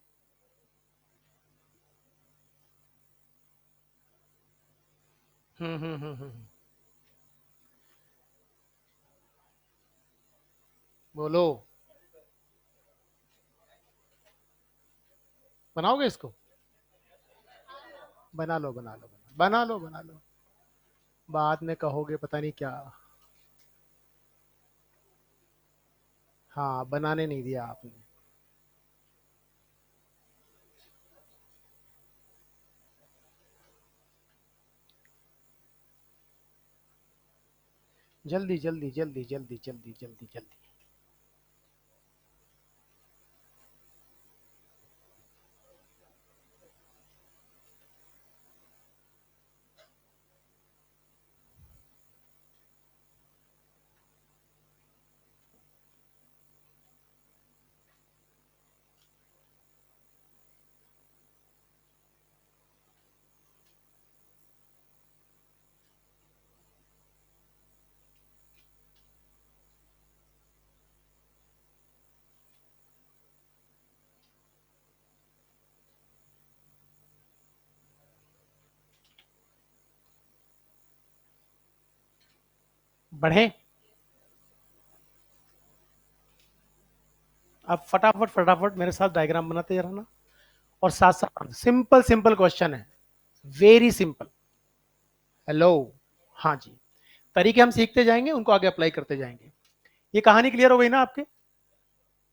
बोलो, बनाओगे इसको, बना लो बना लो बना लो बना लो। बाद में कहोगे पता नहीं क्या। हाँ, बनाने नहीं दिया आपने। जल्दी जल्दी जल्दी जल्दी जल्दी जल्दी जल्दी। बढ़े। अब फटाफट फटाफट मेरे साथ डायग्राम बनाते रहना, और साथ साथ सिंपल सिंपल क्वेश्चन है, वेरी सिंपल। हेलो। हाँ जी। तरीके हम सीखते जाएंगे, उनको आगे अप्लाई करते जाएंगे। ये कहानी क्लियर हो गई ना आपके?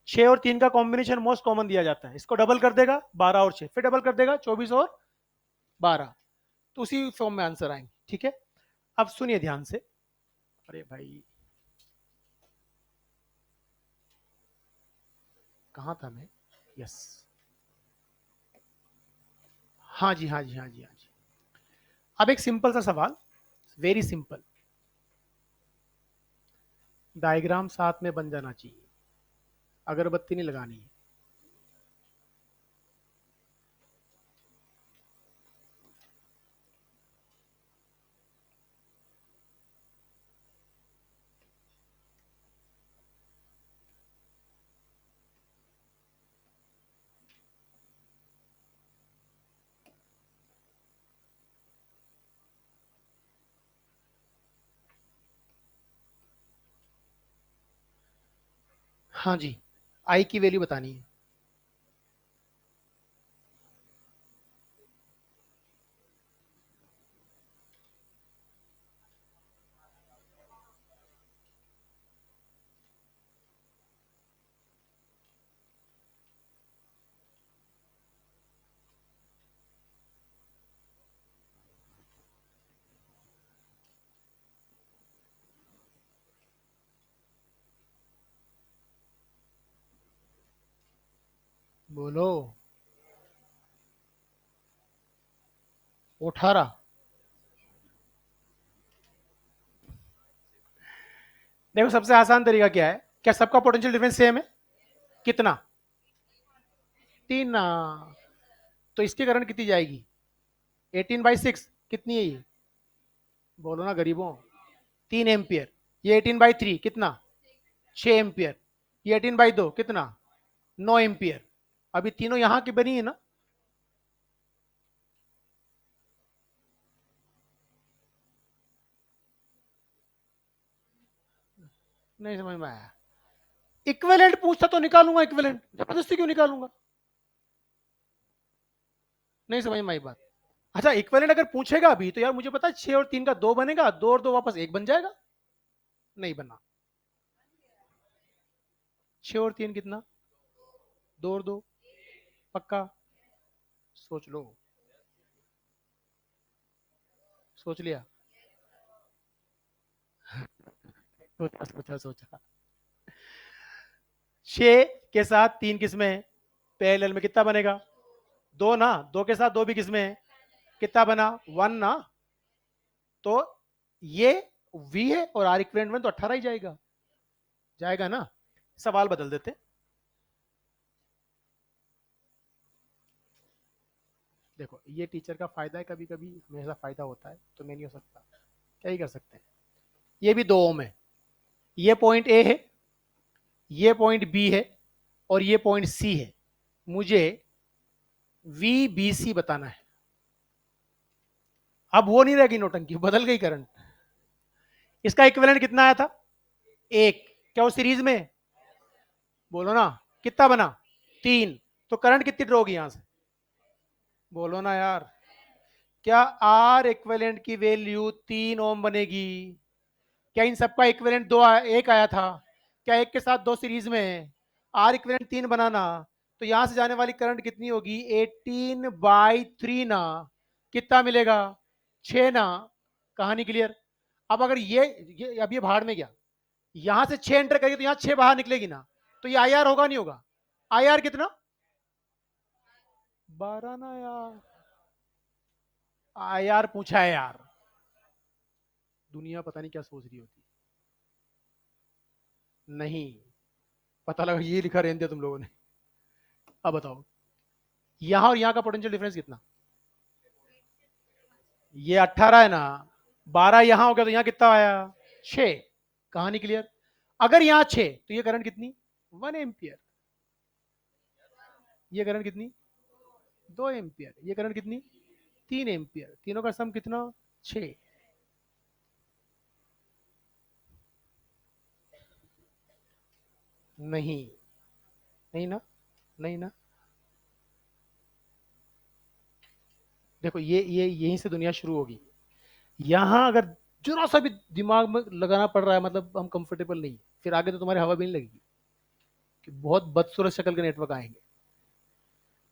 6 और 3 का कॉम्बिनेशन मोस्ट कॉमन दिया जाता है, इसको डबल कर देगा 12 और 6, फिर डबल कर देगा 24 और 12, तो उसी फॉर्म में आंसर आएंगे। ठीक है, अब सुनिए ध्यान से। अरे भाई, कहाँ था मैं? यस। हाँ जी हाँ जी हाँ जी हाँ जी। अब एक सिंपल सा सवाल, वेरी सिंपल। डायग्राम साथ में बन जाना चाहिए, अगरबत्ती नहीं लगानी है। हाँ जी, आई की वैल्यू बतानी है। बोलो। 18। देखो, सबसे आसान तरीका क्या है? क्या सबका पोटेंशियल डिफरेंस सेम है? कितना? 3 ना। तो इसके करंट कितनी जाएगी? 18/6 कितनी है ये? बोलो ना गरीबों। 3 एम्पियर। ये 18/3 कितना? 6 एम्पियर। ये 18/2 कितना? 9 एम्पियर। अभी तीनों यहां की बनी है ना? नहीं समझ में आया। इक्विवेलेंट पूछता तो निकालूंगा, इक्विवेलेंट जबरदस्ती क्यों निकालूंगा? नहीं समझ में आई बात। अच्छा, इक्विवेलेंट अगर पूछेगा अभी तो यार मुझे पता है 6 और 3 का 2 बनेगा, 2 और 2 वापस 1 बन जाएगा। नहीं बना। 6 और 3 कितना? 2 और 2। पक्का? सोच लो। सोच लिया? सोचा सोचा सोचा। 6 के साथ 3 किसमें है? पैरेलल में कितना बनेगा? 2 ना। 2 के साथ 2 भी किसमें है? कितना बना? 1 ना। तो ये V है और R इक्विवेलेंट में तो 18 ही जाएगा। जाएगा ना? सवाल बदल देते। देखो, ये टीचर का फायदा है, कभी कभी हमेशा फायदा होता है, तो मैं नहीं हो सकता, क्या ही कर सकते हैं। ये भी 2 ओम है। ये पॉइंट ए है, ये पॉइंट बी है, और ये पॉइंट सी है। मुझे VBC बताना है। अब वो नहीं रहेगी नोटंकी, बदल गई करंट। इसका इक्विवेलेंट कितना आया था? 1। क्या वो सीरीज में? बोलो ना। कितना बना? 3। तो करंट कितनी ड्रॉ होगी यहां से? बोलो ना यार। क्या आर इक्विवेलेंट की वैल्यू 3 ओम बनेगी? क्या इन सबका इक्विवेलेंट एक आया था? क्या एक के साथ दो सीरीज में है? आर इक्विवेलेंट 3 बनाना, तो यहां से जाने वाली करंट कितनी होगी? 18/3 ना, कितना मिलेगा? 6 ना। कहानी क्लियर? अब अगर ये अब ये बाहर में गया, यहां से 6 एंटर करेगी तो यहां 6 बाहर निकलेगी ना, तो ये आई आर होगा नहीं होगा? आई आर कितना? 12 ना यार। आई आर पूछा है यार, दुनिया पता नहीं क्या सोच रही होती। नहीं, पता लगा ये लिखा रहने दिया तुम लोगों ने। अब बताओ, यहां और यहां का पोटेंशियल डिफरेंस कितना? ये 18 है ना, 12 यहां हो गया तो यहां कितना आया? 6। कहानी क्लियर? अगर यहां 6 तो ये करंट कितनी? 1 एम्पियर। ये करंट कितनी? 2 एम्पियर। ये करंट कितनी? 3 एम्पियर। तीनों का सम कितना? 6। नहीं, नहीं ना, नहीं ना। देखो ये यहीं से दुनिया शुरू होगी। यहां अगर जरा सा भी दिमाग में लगाना पड़ रहा है, मतलब हम कंफर्टेबल नहीं, फिर आगे तो तुम्हारी हवा भी नहीं लगेगी कि बहुत बदसूरत शक्ल के नेटवर्क आएंगे।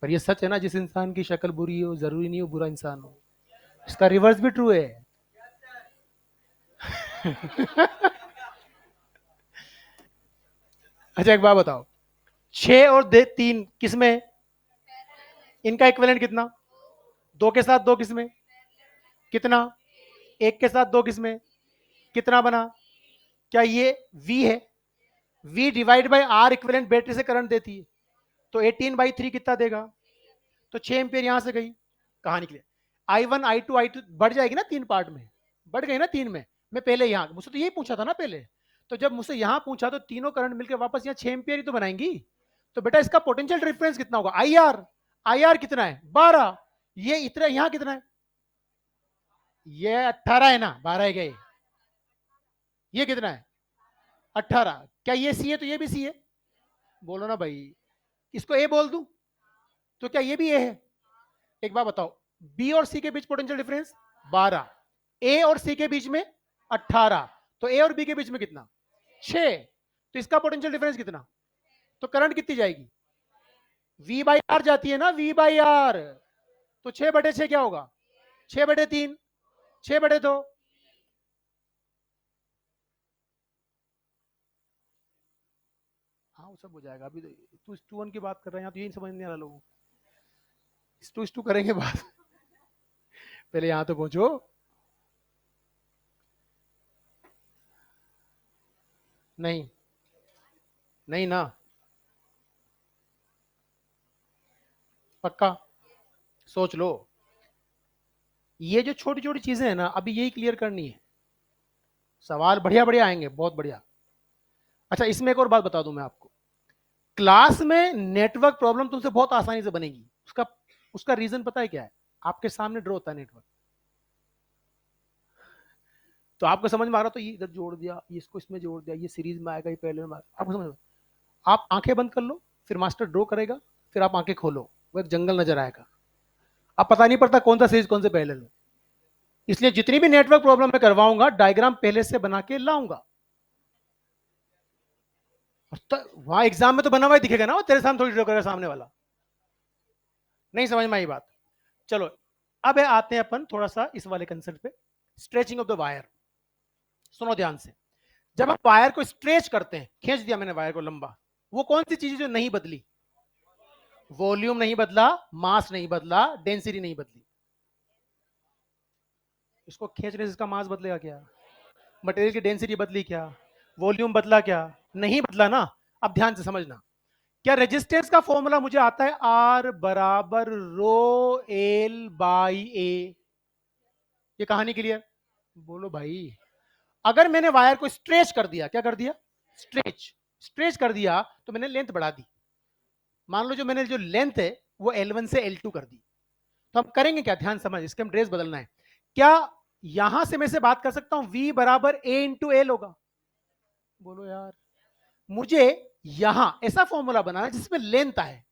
पर ये सच है ना, जिस इंसान की शक्ल बुरी हो जरूरी नहीं हो बुरा इंसान हो। इसका रिवर्स भी ट्रू है। अच्छा एक बात बताओ, 6 और 3 किसमें? इनका इक्विवेलेंट कितना? दो के साथ दो किसमें? कितना? एक के साथ दो किसमें? कितना बना? क्या ये V है? V divide by R equivalent battery से करंट देती है, तो 18/3 कितना देगा? तो 6 एम्पियर यहां से गई। कहानी के लिए I1 I2 बढ़ जाएगी ना, 3 पार्ट में बढ़ गई ना, 3 में। मैं पहले यहां, मुझसे तो यही पूछा था ना पहले, तो जब मुझसे यहां पूछा तो तीनों करंट मिलकर वापस यहाँ 6 एम्पियर ही तो बनाएंगी। तो बेटा इसका पोटेंशियल डिफरेंस कितना होगा? I R. आई आर कितना है? 12। ये इतना यहां कितना है? ये 18 है ना, 12 है क्या ये कितना है? 18। क्या ये सी है तो ये भी सी है? बोलो ना भाई। इसको ए बोल दूं तो क्या ये भी ए है? एक बात बताओ, बी और सी के बीच पोटेंशियल डिफरेंस 12, ए और सी के बीच में 18, तो ए और बी के बीच में कितना? 6। तो इसका पोटेंशियल डिफरेंस कितना? तो करंट कितनी जाएगी? वी बाई आर जाती है ना, वी बाई आर। तो 6/6 क्या होगा? 6/3, 6/2। हाँ वो सब हो जाएगा। अभी तो 2:1 की बात कर रहे हैं, यहाँ तो यही समझ नहीं आ रहा लोगों को। 2:2 करेंगे बात। पहले यहां तो पहुंचो। नहीं, नहीं ना, पक्का सोच लो। ये जो छोटी छोटी चीजें हैं ना, अभी यही क्लियर करनी है। सवाल बढ़िया बढ़िया आएंगे, बहुत बढ़िया। अच्छा इसमें एक और बात बता दूं मैं आपको, क्लास में नेटवर्क प्रॉब्लम तुमसे बहुत आसानी से बनेगी। उसका उसका रीजन पता है क्या है? आपके सामने ड्रॉ होता है नेटवर्क, तो आपको समझ में आ रहा, तो ये इधर जोड़ दिया, ये इसको इसमें जोड़ दिया, ये सीरीज में आएगा, ये पहले में आएगा, आपको समझ में। आप आंखें बंद कर लो, फिर मास्टर ड्रॉ करेगा, फिर आप आंखें खोलो, वो एक जंगल नजर आएगा। अब पता नहीं पड़ता कौन सा सीरीज कौन से पहले लो। इसलिए जितनी भी नेटवर्क प्रॉब्लम मैं करवाऊंगा, डायग्राम पहले से बना के लाऊंगा। वहां एग्जाम में तो बना हुआ ही दिखेगा ना, वो तेरे सामने थोड़ी ड्रॉ करेगा सामने वाला। नहीं समझ में आई बात? चलो अब आते हैं अपन थोड़ा सा इस वाले कंसेप्ट पे, स्ट्रेचिंग ऑफ द वायर। सुनो ध्यान से, जब आप वायर को स्ट्रेच करते हैं, खींच दिया मैंने वायर को लंबा, वो कौन सी चीज जो नहीं बदली? वॉल्यूम नहीं बदला, मास नहीं बदला, डेंसिटी नहीं बदली। इसको खींचने से इसका मास बदलेगा क्या? मटेरियल की डेंसिटी बदली क्या? वॉल्यूम बदला क्या? नहीं बदला ना। अब ध्यान से समझना, क्या रेजिस्टेंस का फॉर्मूला मुझे आता है? आर बराबर रो एल बाई ए। ये कहानी क्लियर? बोलो भाई। अगर मैंने वायर को स्ट्रेच कर दिया, क्या कर दिया? स्ट्रेच। स्ट्रेच कर दिया तो मैंने लेंथ बढ़ा दी। मान लो जो मैंने जो लेंथ है वो L1 से L2 कर दी, तो हम करेंगे क्या? ध्यान समझ, इसके हम ड्रेस बदलना है। क्या यहां से मैं से बात कर सकता हूं V बराबर A इंटू एल होगा? बोलो यार। मुझे यहां ऐसा फॉर्मूला बनाना है जिसमें लेंथ आए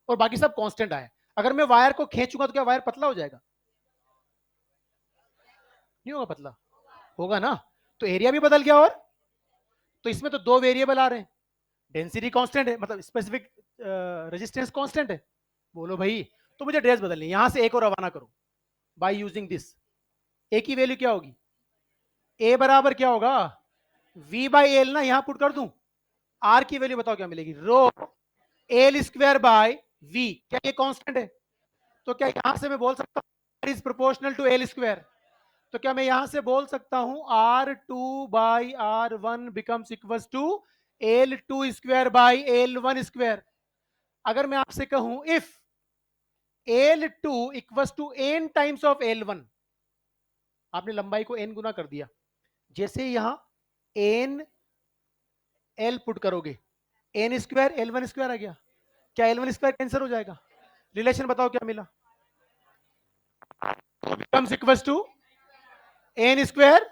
और बाकी सब कांस्टेंट आए। अगर मैं वायर को खींचूंगा तो क्या वायर पतला हो जाएगा? नहीं होगा पतला? होगा ना? तो एरिया भी बदल गया। और तो इसमें तो दो वेरिएबल आ रहे हैं, डेंसिटी कांस्टेंट है, मतलब स्पेसिफिक रेजिस्टेंस कांस्टेंट है। बोलो भाई, तो मुझे ड्रेस बदलनी है, यहां से एक और रवाना करो बाय यूजिंग दिस। ए की वैल्यू क्या होगी? ए बराबर क्या होगा? वी बाई एल ना, यहां पुट कर दूं। आर की वैल्यू बताओ क्या मिलेगी? Rho L square by V. क्या ये कांस्टेंट है? तो क्या यहां से मैं बोल सकता हूं is proportional to L square? तो क्या मैं यहां से बोल सकता हूं R two by R one becomes equal to L two square by L one square? अगर मैं आपसे कहूं if L two equal to N times of L one, आपने लंबाई को एन गुना कर दिया, जैसे यहां एन एल पुट करोगे, N square L one square आ गया। क्या एल वन स्क्वायर कैंसर हो जाएगा? रिलेशन बताओ क्या मिला? Becomes equal to N square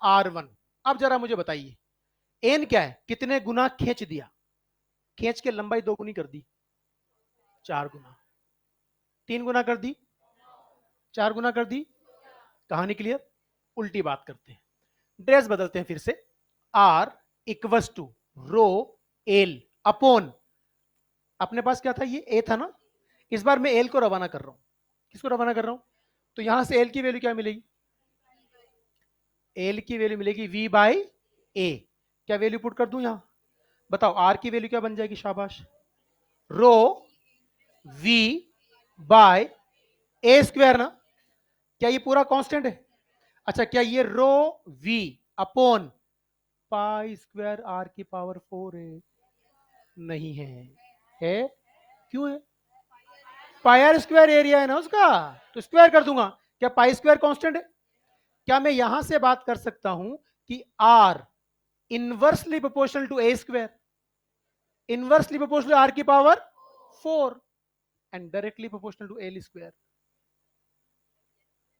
R one. अब जरा मुझे बताइए, एन क्या है? कितने गुना खींच दिया? खींच के लंबाई दो गुनी कर दी, चार गुना। तीन गुना कर दी, चार गुना कर दी। कहानी क्लियर? उल्टी बात करते हैं, ड्रेस बदलते हैं फिर से। Are equals to rho L upon, अपने पास क्या था? ये ए था ना। इस बार मैं एल को रवाना कर रहा हूं। किसको रवाना कर रहा हूं? तो यहां से एल की वैल्यू क्या मिलेगी? एल की वैल्यू मिलेगी वी बाई ए। क्या वैल्यू पुट कर दूं यहां? बताओ आर की वैल्यू क्या बन जाएगी? शाबाश, rho V by A square ना। क्या ये पूरा कांस्टेंट है? अच्छा, क्या ये rho V upon pi square R की पावर फोर है? नहीं है। है? क्यों है? पाई आर स्क्वायर एरिया है ना उसका, तो स्क्वायर कर दूंगा। क्या पाई स्क्वायर कांस्टेंट है? क्या मैं यहां से बात कर सकता हूं कि R inversely proportional to A square, inversely proportional R की power four and directly proportional to L square?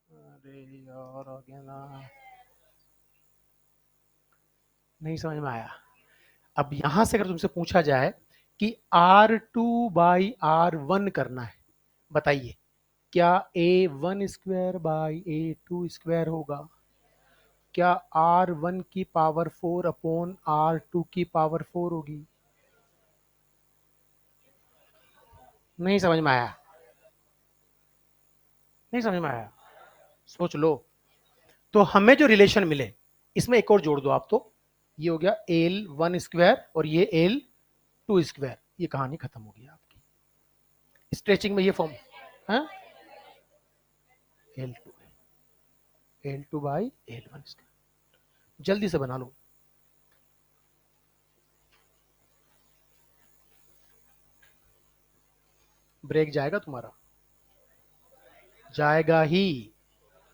अरे यार आ गया ना, नहीं समझ में आया। अब यहां से अगर तुमसे पूछा जाए कि R two by R one करना है, बताइए क्या A one square by A two square होगा? क्या आर वन की power four upon R two की पावर फोर होगी? नहीं समझ में आया? नहीं समझ में आया? सोच लो। तो हमें जो रिलेशन मिले, इसमें एक और जोड़ दो आप, तो ये हो गया एल वन स्क्वायर और ये एल टू स्क्वायर, ये कहानी खत्म हो गई आपकी। स्ट्रेचिंग में ये फॉर्म है L two, L two by L one square. जल्दी से बना लो। ब्रेक जाएगा तुम्हारा, जाएगा ही।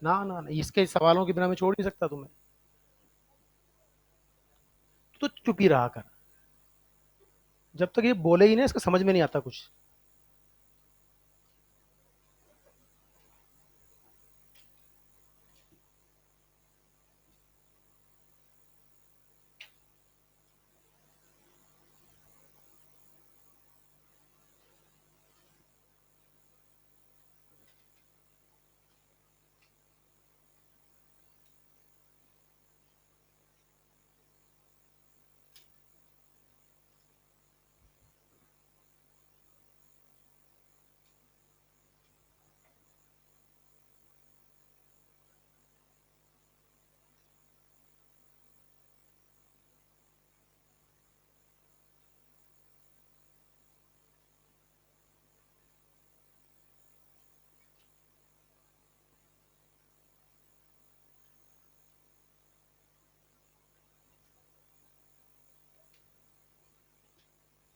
ना ना ना, इसके सवालों के बिना मैं छोड़ नहीं सकता तुम्हें। तो चुप ही रहा कर, जब तक ये बोले ही ना इसका समझ में नहीं आता कुछ।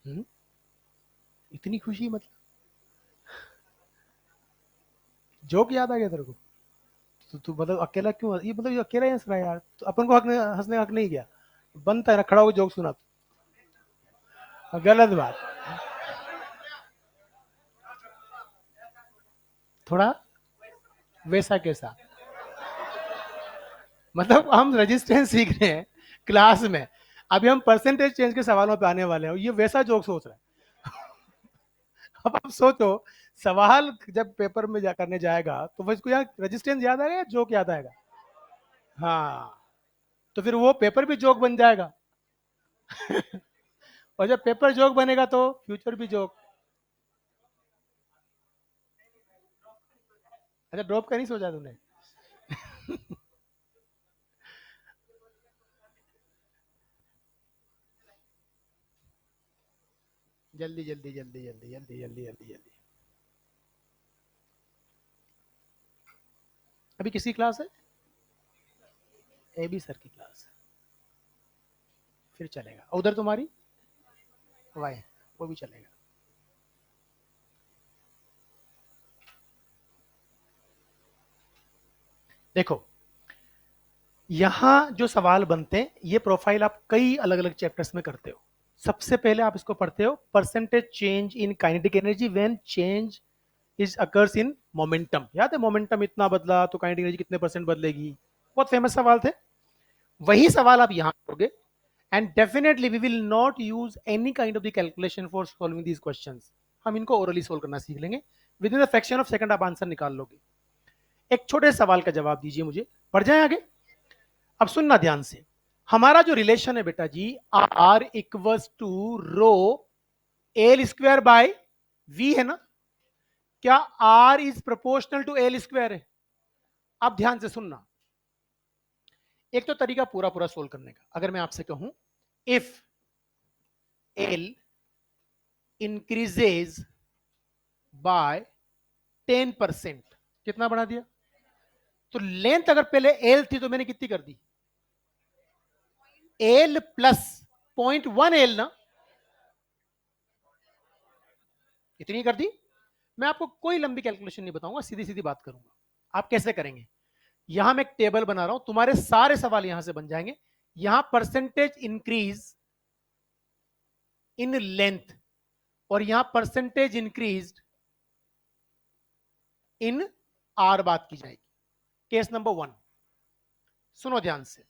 हम्म? इतनी खुशी मतलब? जोक याद आ गया तेरे को? तो तू मतलब अकेला क्यों, ये मतलब ये अकेला ही हंस रहा है यार, तो अपन को हक हंसने का हक नहीं गया? बनता है ना खड़ा होकर जोक सुना तो। गलत बात। थोड़ा वैसा कैसा? मतलब हम रेजिस्टेंस सीख रहे हैं क्लास में, अभी हम परसेंटेज चेंज के सवालों पे आने वाले हैं, ये वैसा जोक सोच रहा है। अब आप सोचो, सवाल जब पेपर में करने जाएगा तो वो इसको यहाँ रेजिस्टेंस याद आएगा या जोक याद आएगा? हाँ, तो फिर वो पेपर भी जोक बन जाएगा। और जब पेपर जोक बनेगा तो फ्यूचर भी जोक। अच्छा, ड्रॉप का नहीं सोचा तूने? जल्दी जल्दी जल्दी जल्दी जल्दी जल्दी जल्दी जल्दी। अभी किसी क्लास है? ए बी सर की क्लास। फिर चलेगा उधर तुम्हारी वाई, वो भी चलेगा। देखो, यहाँ जो सवाल बनते हैं ये प्रोफाइल आप कई अलग अलग चैप्टर्स में करते हो। सबसे पहले आप इसको पढ़ते हो, percentage change in kinetic energy when change is occurs in momentum. याद है मोमेंटम इतना बदला तो काइनेटिक एनर्जी कितने परसेंट बदलेगी? बहुत फेमस सवाल थे। वही सवाल आप यहाँ करोगे। And definitely we will not use any kind of the calculation for solving these questions. हम इनको ओरली सोल्व करना सीख लेंगे। Within the fraction of second आप आंसर निकाल लोगे। एक छोटे सवाल का जवाब दीजिए मुझे, बढ़ जाए आगे। अब सुनना ध्यान से, हमारा जो रिलेशन है बेटा जी, R equals to rho L square by V है ना? क्या R is proportional to L square है? अब ध्यान से सुनना। एक तो तरीका पूरा पूरा सोल्व करने का, अगर मैं आपसे कहूं इफ एल इंक्रीजेज बाय 10%, कितना बढ़ा दिया? तो लेंथ अगर पहले एल थी तो मैंने कितनी कर दी? एल प्लस 0.1 एल ना, इतनी कर दी। मैं आपको कोई लंबी कैलकुलेशन नहीं बताऊंगा, सीधी सीधी बात करूंगा। आप कैसे करेंगे? यहां मैं एक टेबल बना रहा हूं, तुम्हारे सारे सवाल यहां से बन जाएंगे। यहां परसेंटेज इंक्रीज इन लेंथ और यहां परसेंटेज इंक्रीज इन आर बात की जाएगी। केस नंबर 1, सुनो ध्यान से।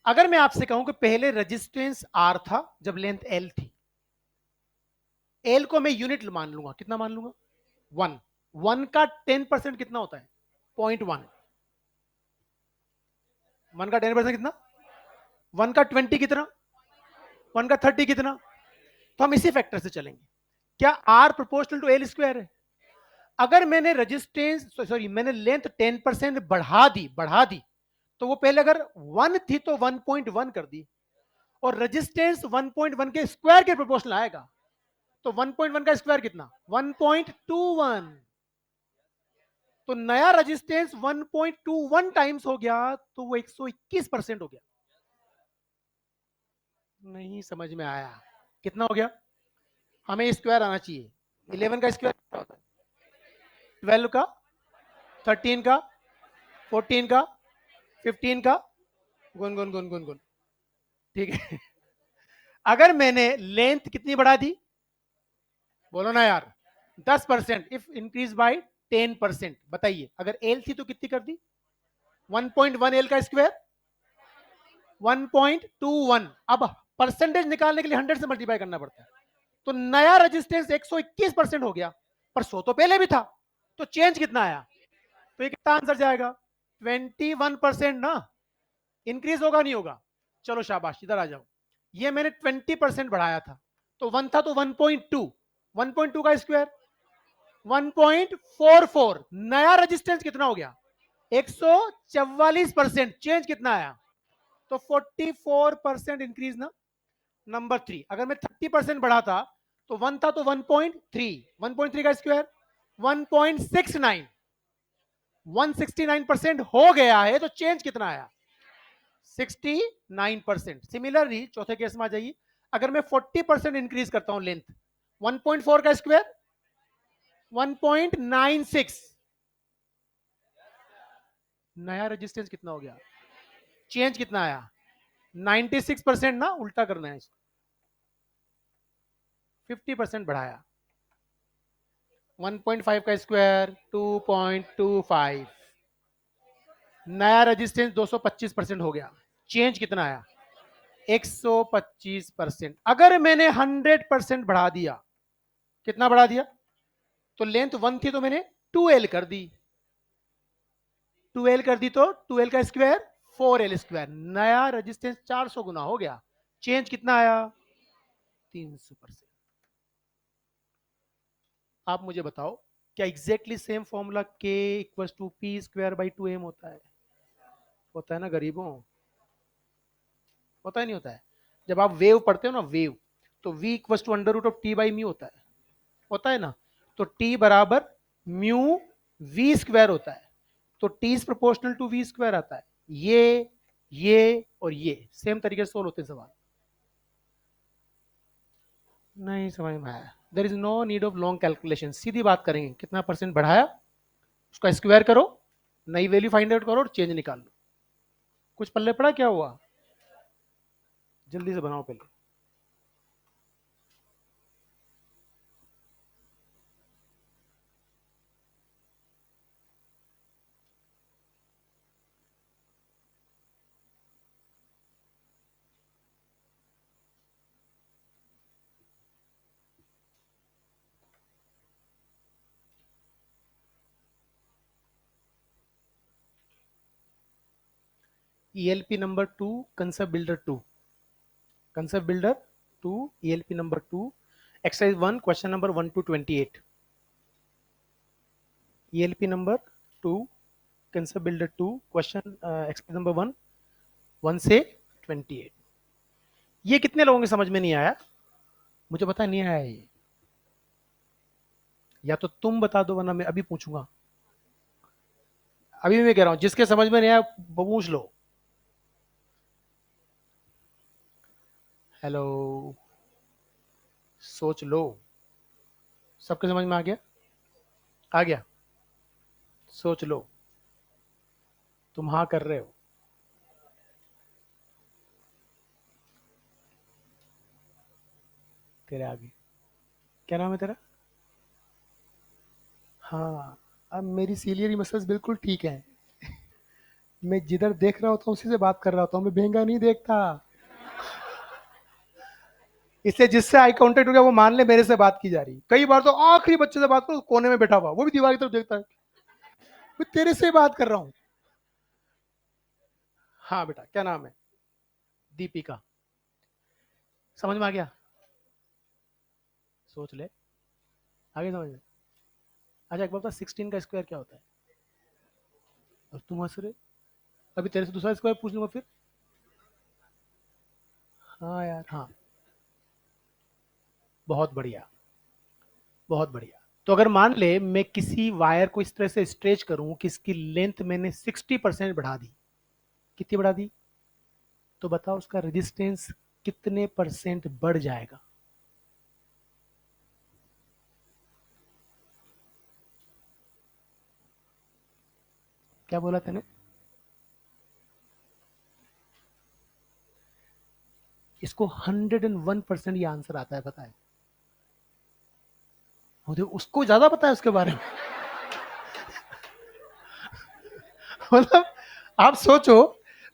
अगर मैं आपसे कहूं कि पहले रेजिस्टेंस आर था जब लेंथ एल थी, एल को मैं यूनिट मान लूंगा, कितना मान लूंगा? 1। 1 का 10% कितना होता है? 0.1। 1 का 10% कितना? 1 का 20 कितना? 1 का 30 कितना? तो हम इसी फैक्टर से चलेंगे। क्या R proportional to L square है? अगर मैंने रेजिस्टेंस सॉरी मैंने लेंथ 10% बढ़ा दी तो वो पहले अगर 1 थी तो 1.1 कर दी, और रेजिस्टेंस 1.1 के स्क्वायर के प्रोपोर्शनल आएगा। तो 1.1 का स्क्वायर कितना? 1.21। तो नया रेजिस्टेंस 1.21 टाइम्स हो गया, तो वो 121% हो गया। नहीं समझ में आया? कितना हो गया? हमें स्क्वायर आना चाहिए। 11 का स्क्वायर कितना होता है? 12 का, 13 का, 14 का, 15 का, गुन गुन गुन गुन गुन। ठीक है। अगर मैंने लेंथ कितनी बढ़ा दी? बोलो ना यार। 10%। इफ इंक्रीज बाय 10%, बताइए अगर एल थी तो कितनी कर दी? 1.1 एल का स्क्वायर 1.21। अब परसेंटेज निकालने के लिए 100 से मल्टीप्लाई करना पड़ता है। तो नया रेजिस्टेंस 121% हो गया, पर 100 तो पहले भी था। तो चेंज कितना आया? तो ये कितना आंसर जाएगा? 21% ना। इंक्रीज होगा नहीं होगा? चलो शाबाश, इधर आ जाओ। ये मैंने 20% बढ़ाया था, तो 1 था तो 1.2, 1.2 का स्क्वायर 1.44। नया रेजिस्टेंस कितना हो गया? 144%। चेंज कितना आया? तो 44% इंक्रीज ना। नंबर 3, अगर मैं 30% बढ़ा था तो 1 था तो 1.3, 1.3 का स्क्वायर 1.69, 169% हो गया है। तो चेंज कितना आया? 69%। सिमिलरली चौथे केस में आ जाइए। अगर मैं 40% इंक्रीज करता हूं लेंथ, 1.4 का स्क्वायर 1.96, नया रेजिस्टेंस कितना हो गया? चेंज कितना आया? 96% ना। उल्टा करना है इसको, 50% बढ़ाया। 1.5 का स्क्वायर 2.25, नया रेजिस्टेंस 225% हो गया। चेंज कितना आया? 125%। अगर मैंने 100% बढ़ा दिया, कितना बढ़ा दिया? तो लेंथ 1 थी तो मैंने 2L कर दी, 2L कर दी तो 2L का स्क्वायर 4L²। नया रेजिस्टेंस 400 गुना हो गया, चेंज कितना आया? 300%। आप मुझे बताओ, क्या exactly same formula K equal to P²/2m होता है? होता है ना गरीबों? होता है नहीं होता है? जब आप वेव पढ़ते हो ना, वेव, तो V इक्वल टू √T/μ होता है ना? तो T बराबर म्यू V² होता है, तो T is proportional to V² आता है। ये और ये सेम तरीके से सोल्व होते हैं सवाल। नहीं समझ में आया? There is no need of long calculation, सीधी बात करेंगे, कितना परसेंट बढ़ाया उसका स्क्वायर करो, नई वैल्यू फाइंड आउट करो और चेंज निकाल लो। कुछ पल्ले पड़ा क्या हुआ? जल्दी से बनाओ पहले। ELP number 2, concept builder 2, concept builder 2, ELP number 2, exercise 1, question number 1 to 28। ELP number 2, concept builder 2, question exercise number 1, 1 से 28। ये कितने लोगों की समझ में नहीं आया? मुझे पता नहीं आया ये, या तो तुम बता दो वरना मैं अभी पूछूंगा। अभी मैं कह रहा हूं, जिसके समझ में नहीं आया वो पूछ लो। हेलो, सोच लो। सबके समझ में आ गया? आ गया? सोच लो। तुम हाँ कर रहे हो? तेरे आगे क्या नाम है तेरा? हाँ, अब मेरी सीलियरी मसल्स बिल्कुल ठीक है। मैं जिधर देख रहा होता हूँ उसी से बात कर रहा होता हूँ, मैं भेंगा नहीं देखता। इसलिए जिससे आई कांटेक्ट हो गया वो मान ले मेरे से बात की जा रही। कई बार तो आखिरी बच्चे से बात करो, कोने में बैठा हुआ, वो भी दीवार की तरफ देखता है, मैं तेरे से बात कर रहा हूँ। हाँ बेटा, क्या नाम है? दीपिका। समझ में आ गया? सोच ले, आगे समझ में। अच्छा एक बात बता, 16 का स्क्वायर क्या होता है? और तुम हंस रहे? अभी तेरे से दूसरा स्क्वायर पूछ लूंगा फिर। हाँ यार, हाँ, बहुत बढ़िया, बहुत बढ़िया। तो अगर मान ले मैं किसी वायर को इस तरह से स्ट्रेच करूं कि इसकी लेंथ मैंने 60% बढ़ा दी, कितनी बढ़ा दी? तो बताओ उसका रेजिस्टेंस कितने परसेंट बढ़ जाएगा? क्या बोला तूने? इसको 101% ये आंसर आता है, पता है मुझे, उसको ज्यादा पता है उसके बारे में। मतलब आप सोचो,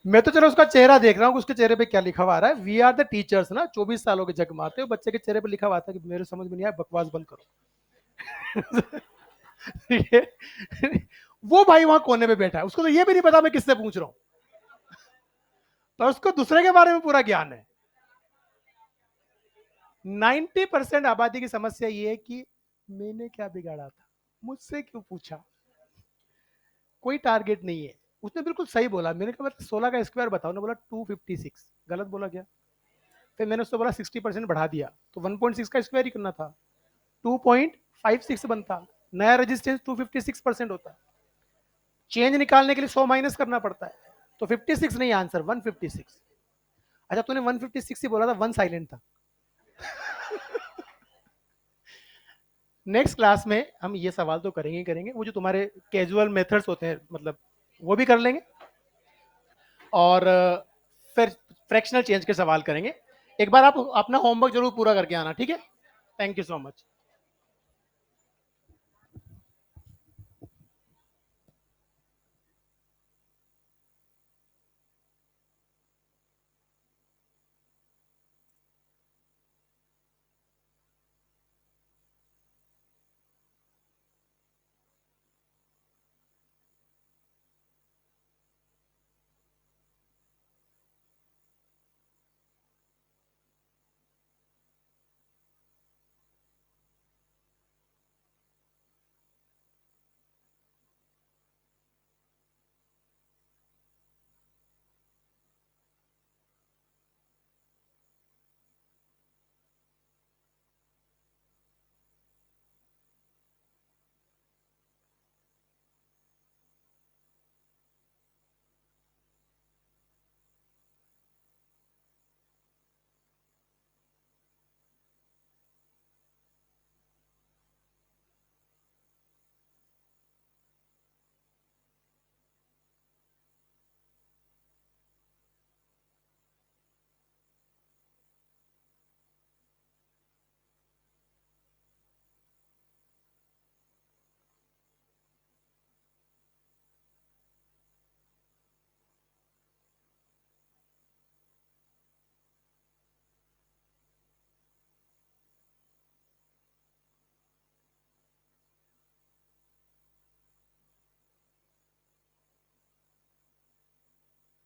मैं तो चलो उसका चेहरा देख रहा हूँ, उसके चेहरे पे क्या लिखा हुआ आ रहा है। वी आर द टीचर्स ना, 24 सालों के जग मारते हो, बच्चे के चेहरे पे लिखा हुआ था कि मेरे समझ में नहीं आया, बकवास बंद करो। ये वो भाई वहां कोने में बैठा है, उसको तो ये भी नहीं पता मैं किससे पूछ रहा हूँ, पर उसको दूसरे के बारे में पूरा ज्ञान है। 90% आबादी की समस्या ये है कि मैंने क्या बिगाड़ा था, मुझसे क्यों पूछा। कोई टारगेट नहीं है। उसने बिल्कुल सही बोला, मैंने कहा 16 का स्क्वायर बताओ ना, बोला 256। गलत बोला क्या? फिर मैंने उससे बोला 60% बढ़ा दिया, तो 1.6 का स्क्वायर ही करना था, 2.56 बनता। नया रेजिस्टेंस 256% होता। चेंज निकालने के लिए 100 माइनस करना पड़ता है, तो 56 नहीं आंसर, 156। अच्छा तूने 156 ही बोला था, वन साइलेंट था। नेक्स्ट क्लास में हम ये सवाल तो करेंगे ही करेंगे, वो जो तुम्हारे कैजुअल मेथड्स होते हैं, मतलब वो भी कर लेंगे, और फिर फ्रैक्शनल चेंज के सवाल करेंगे। एक बार आप अपना होमवर्क जरूर पूरा करके आना, ठीक है? Thank you so much.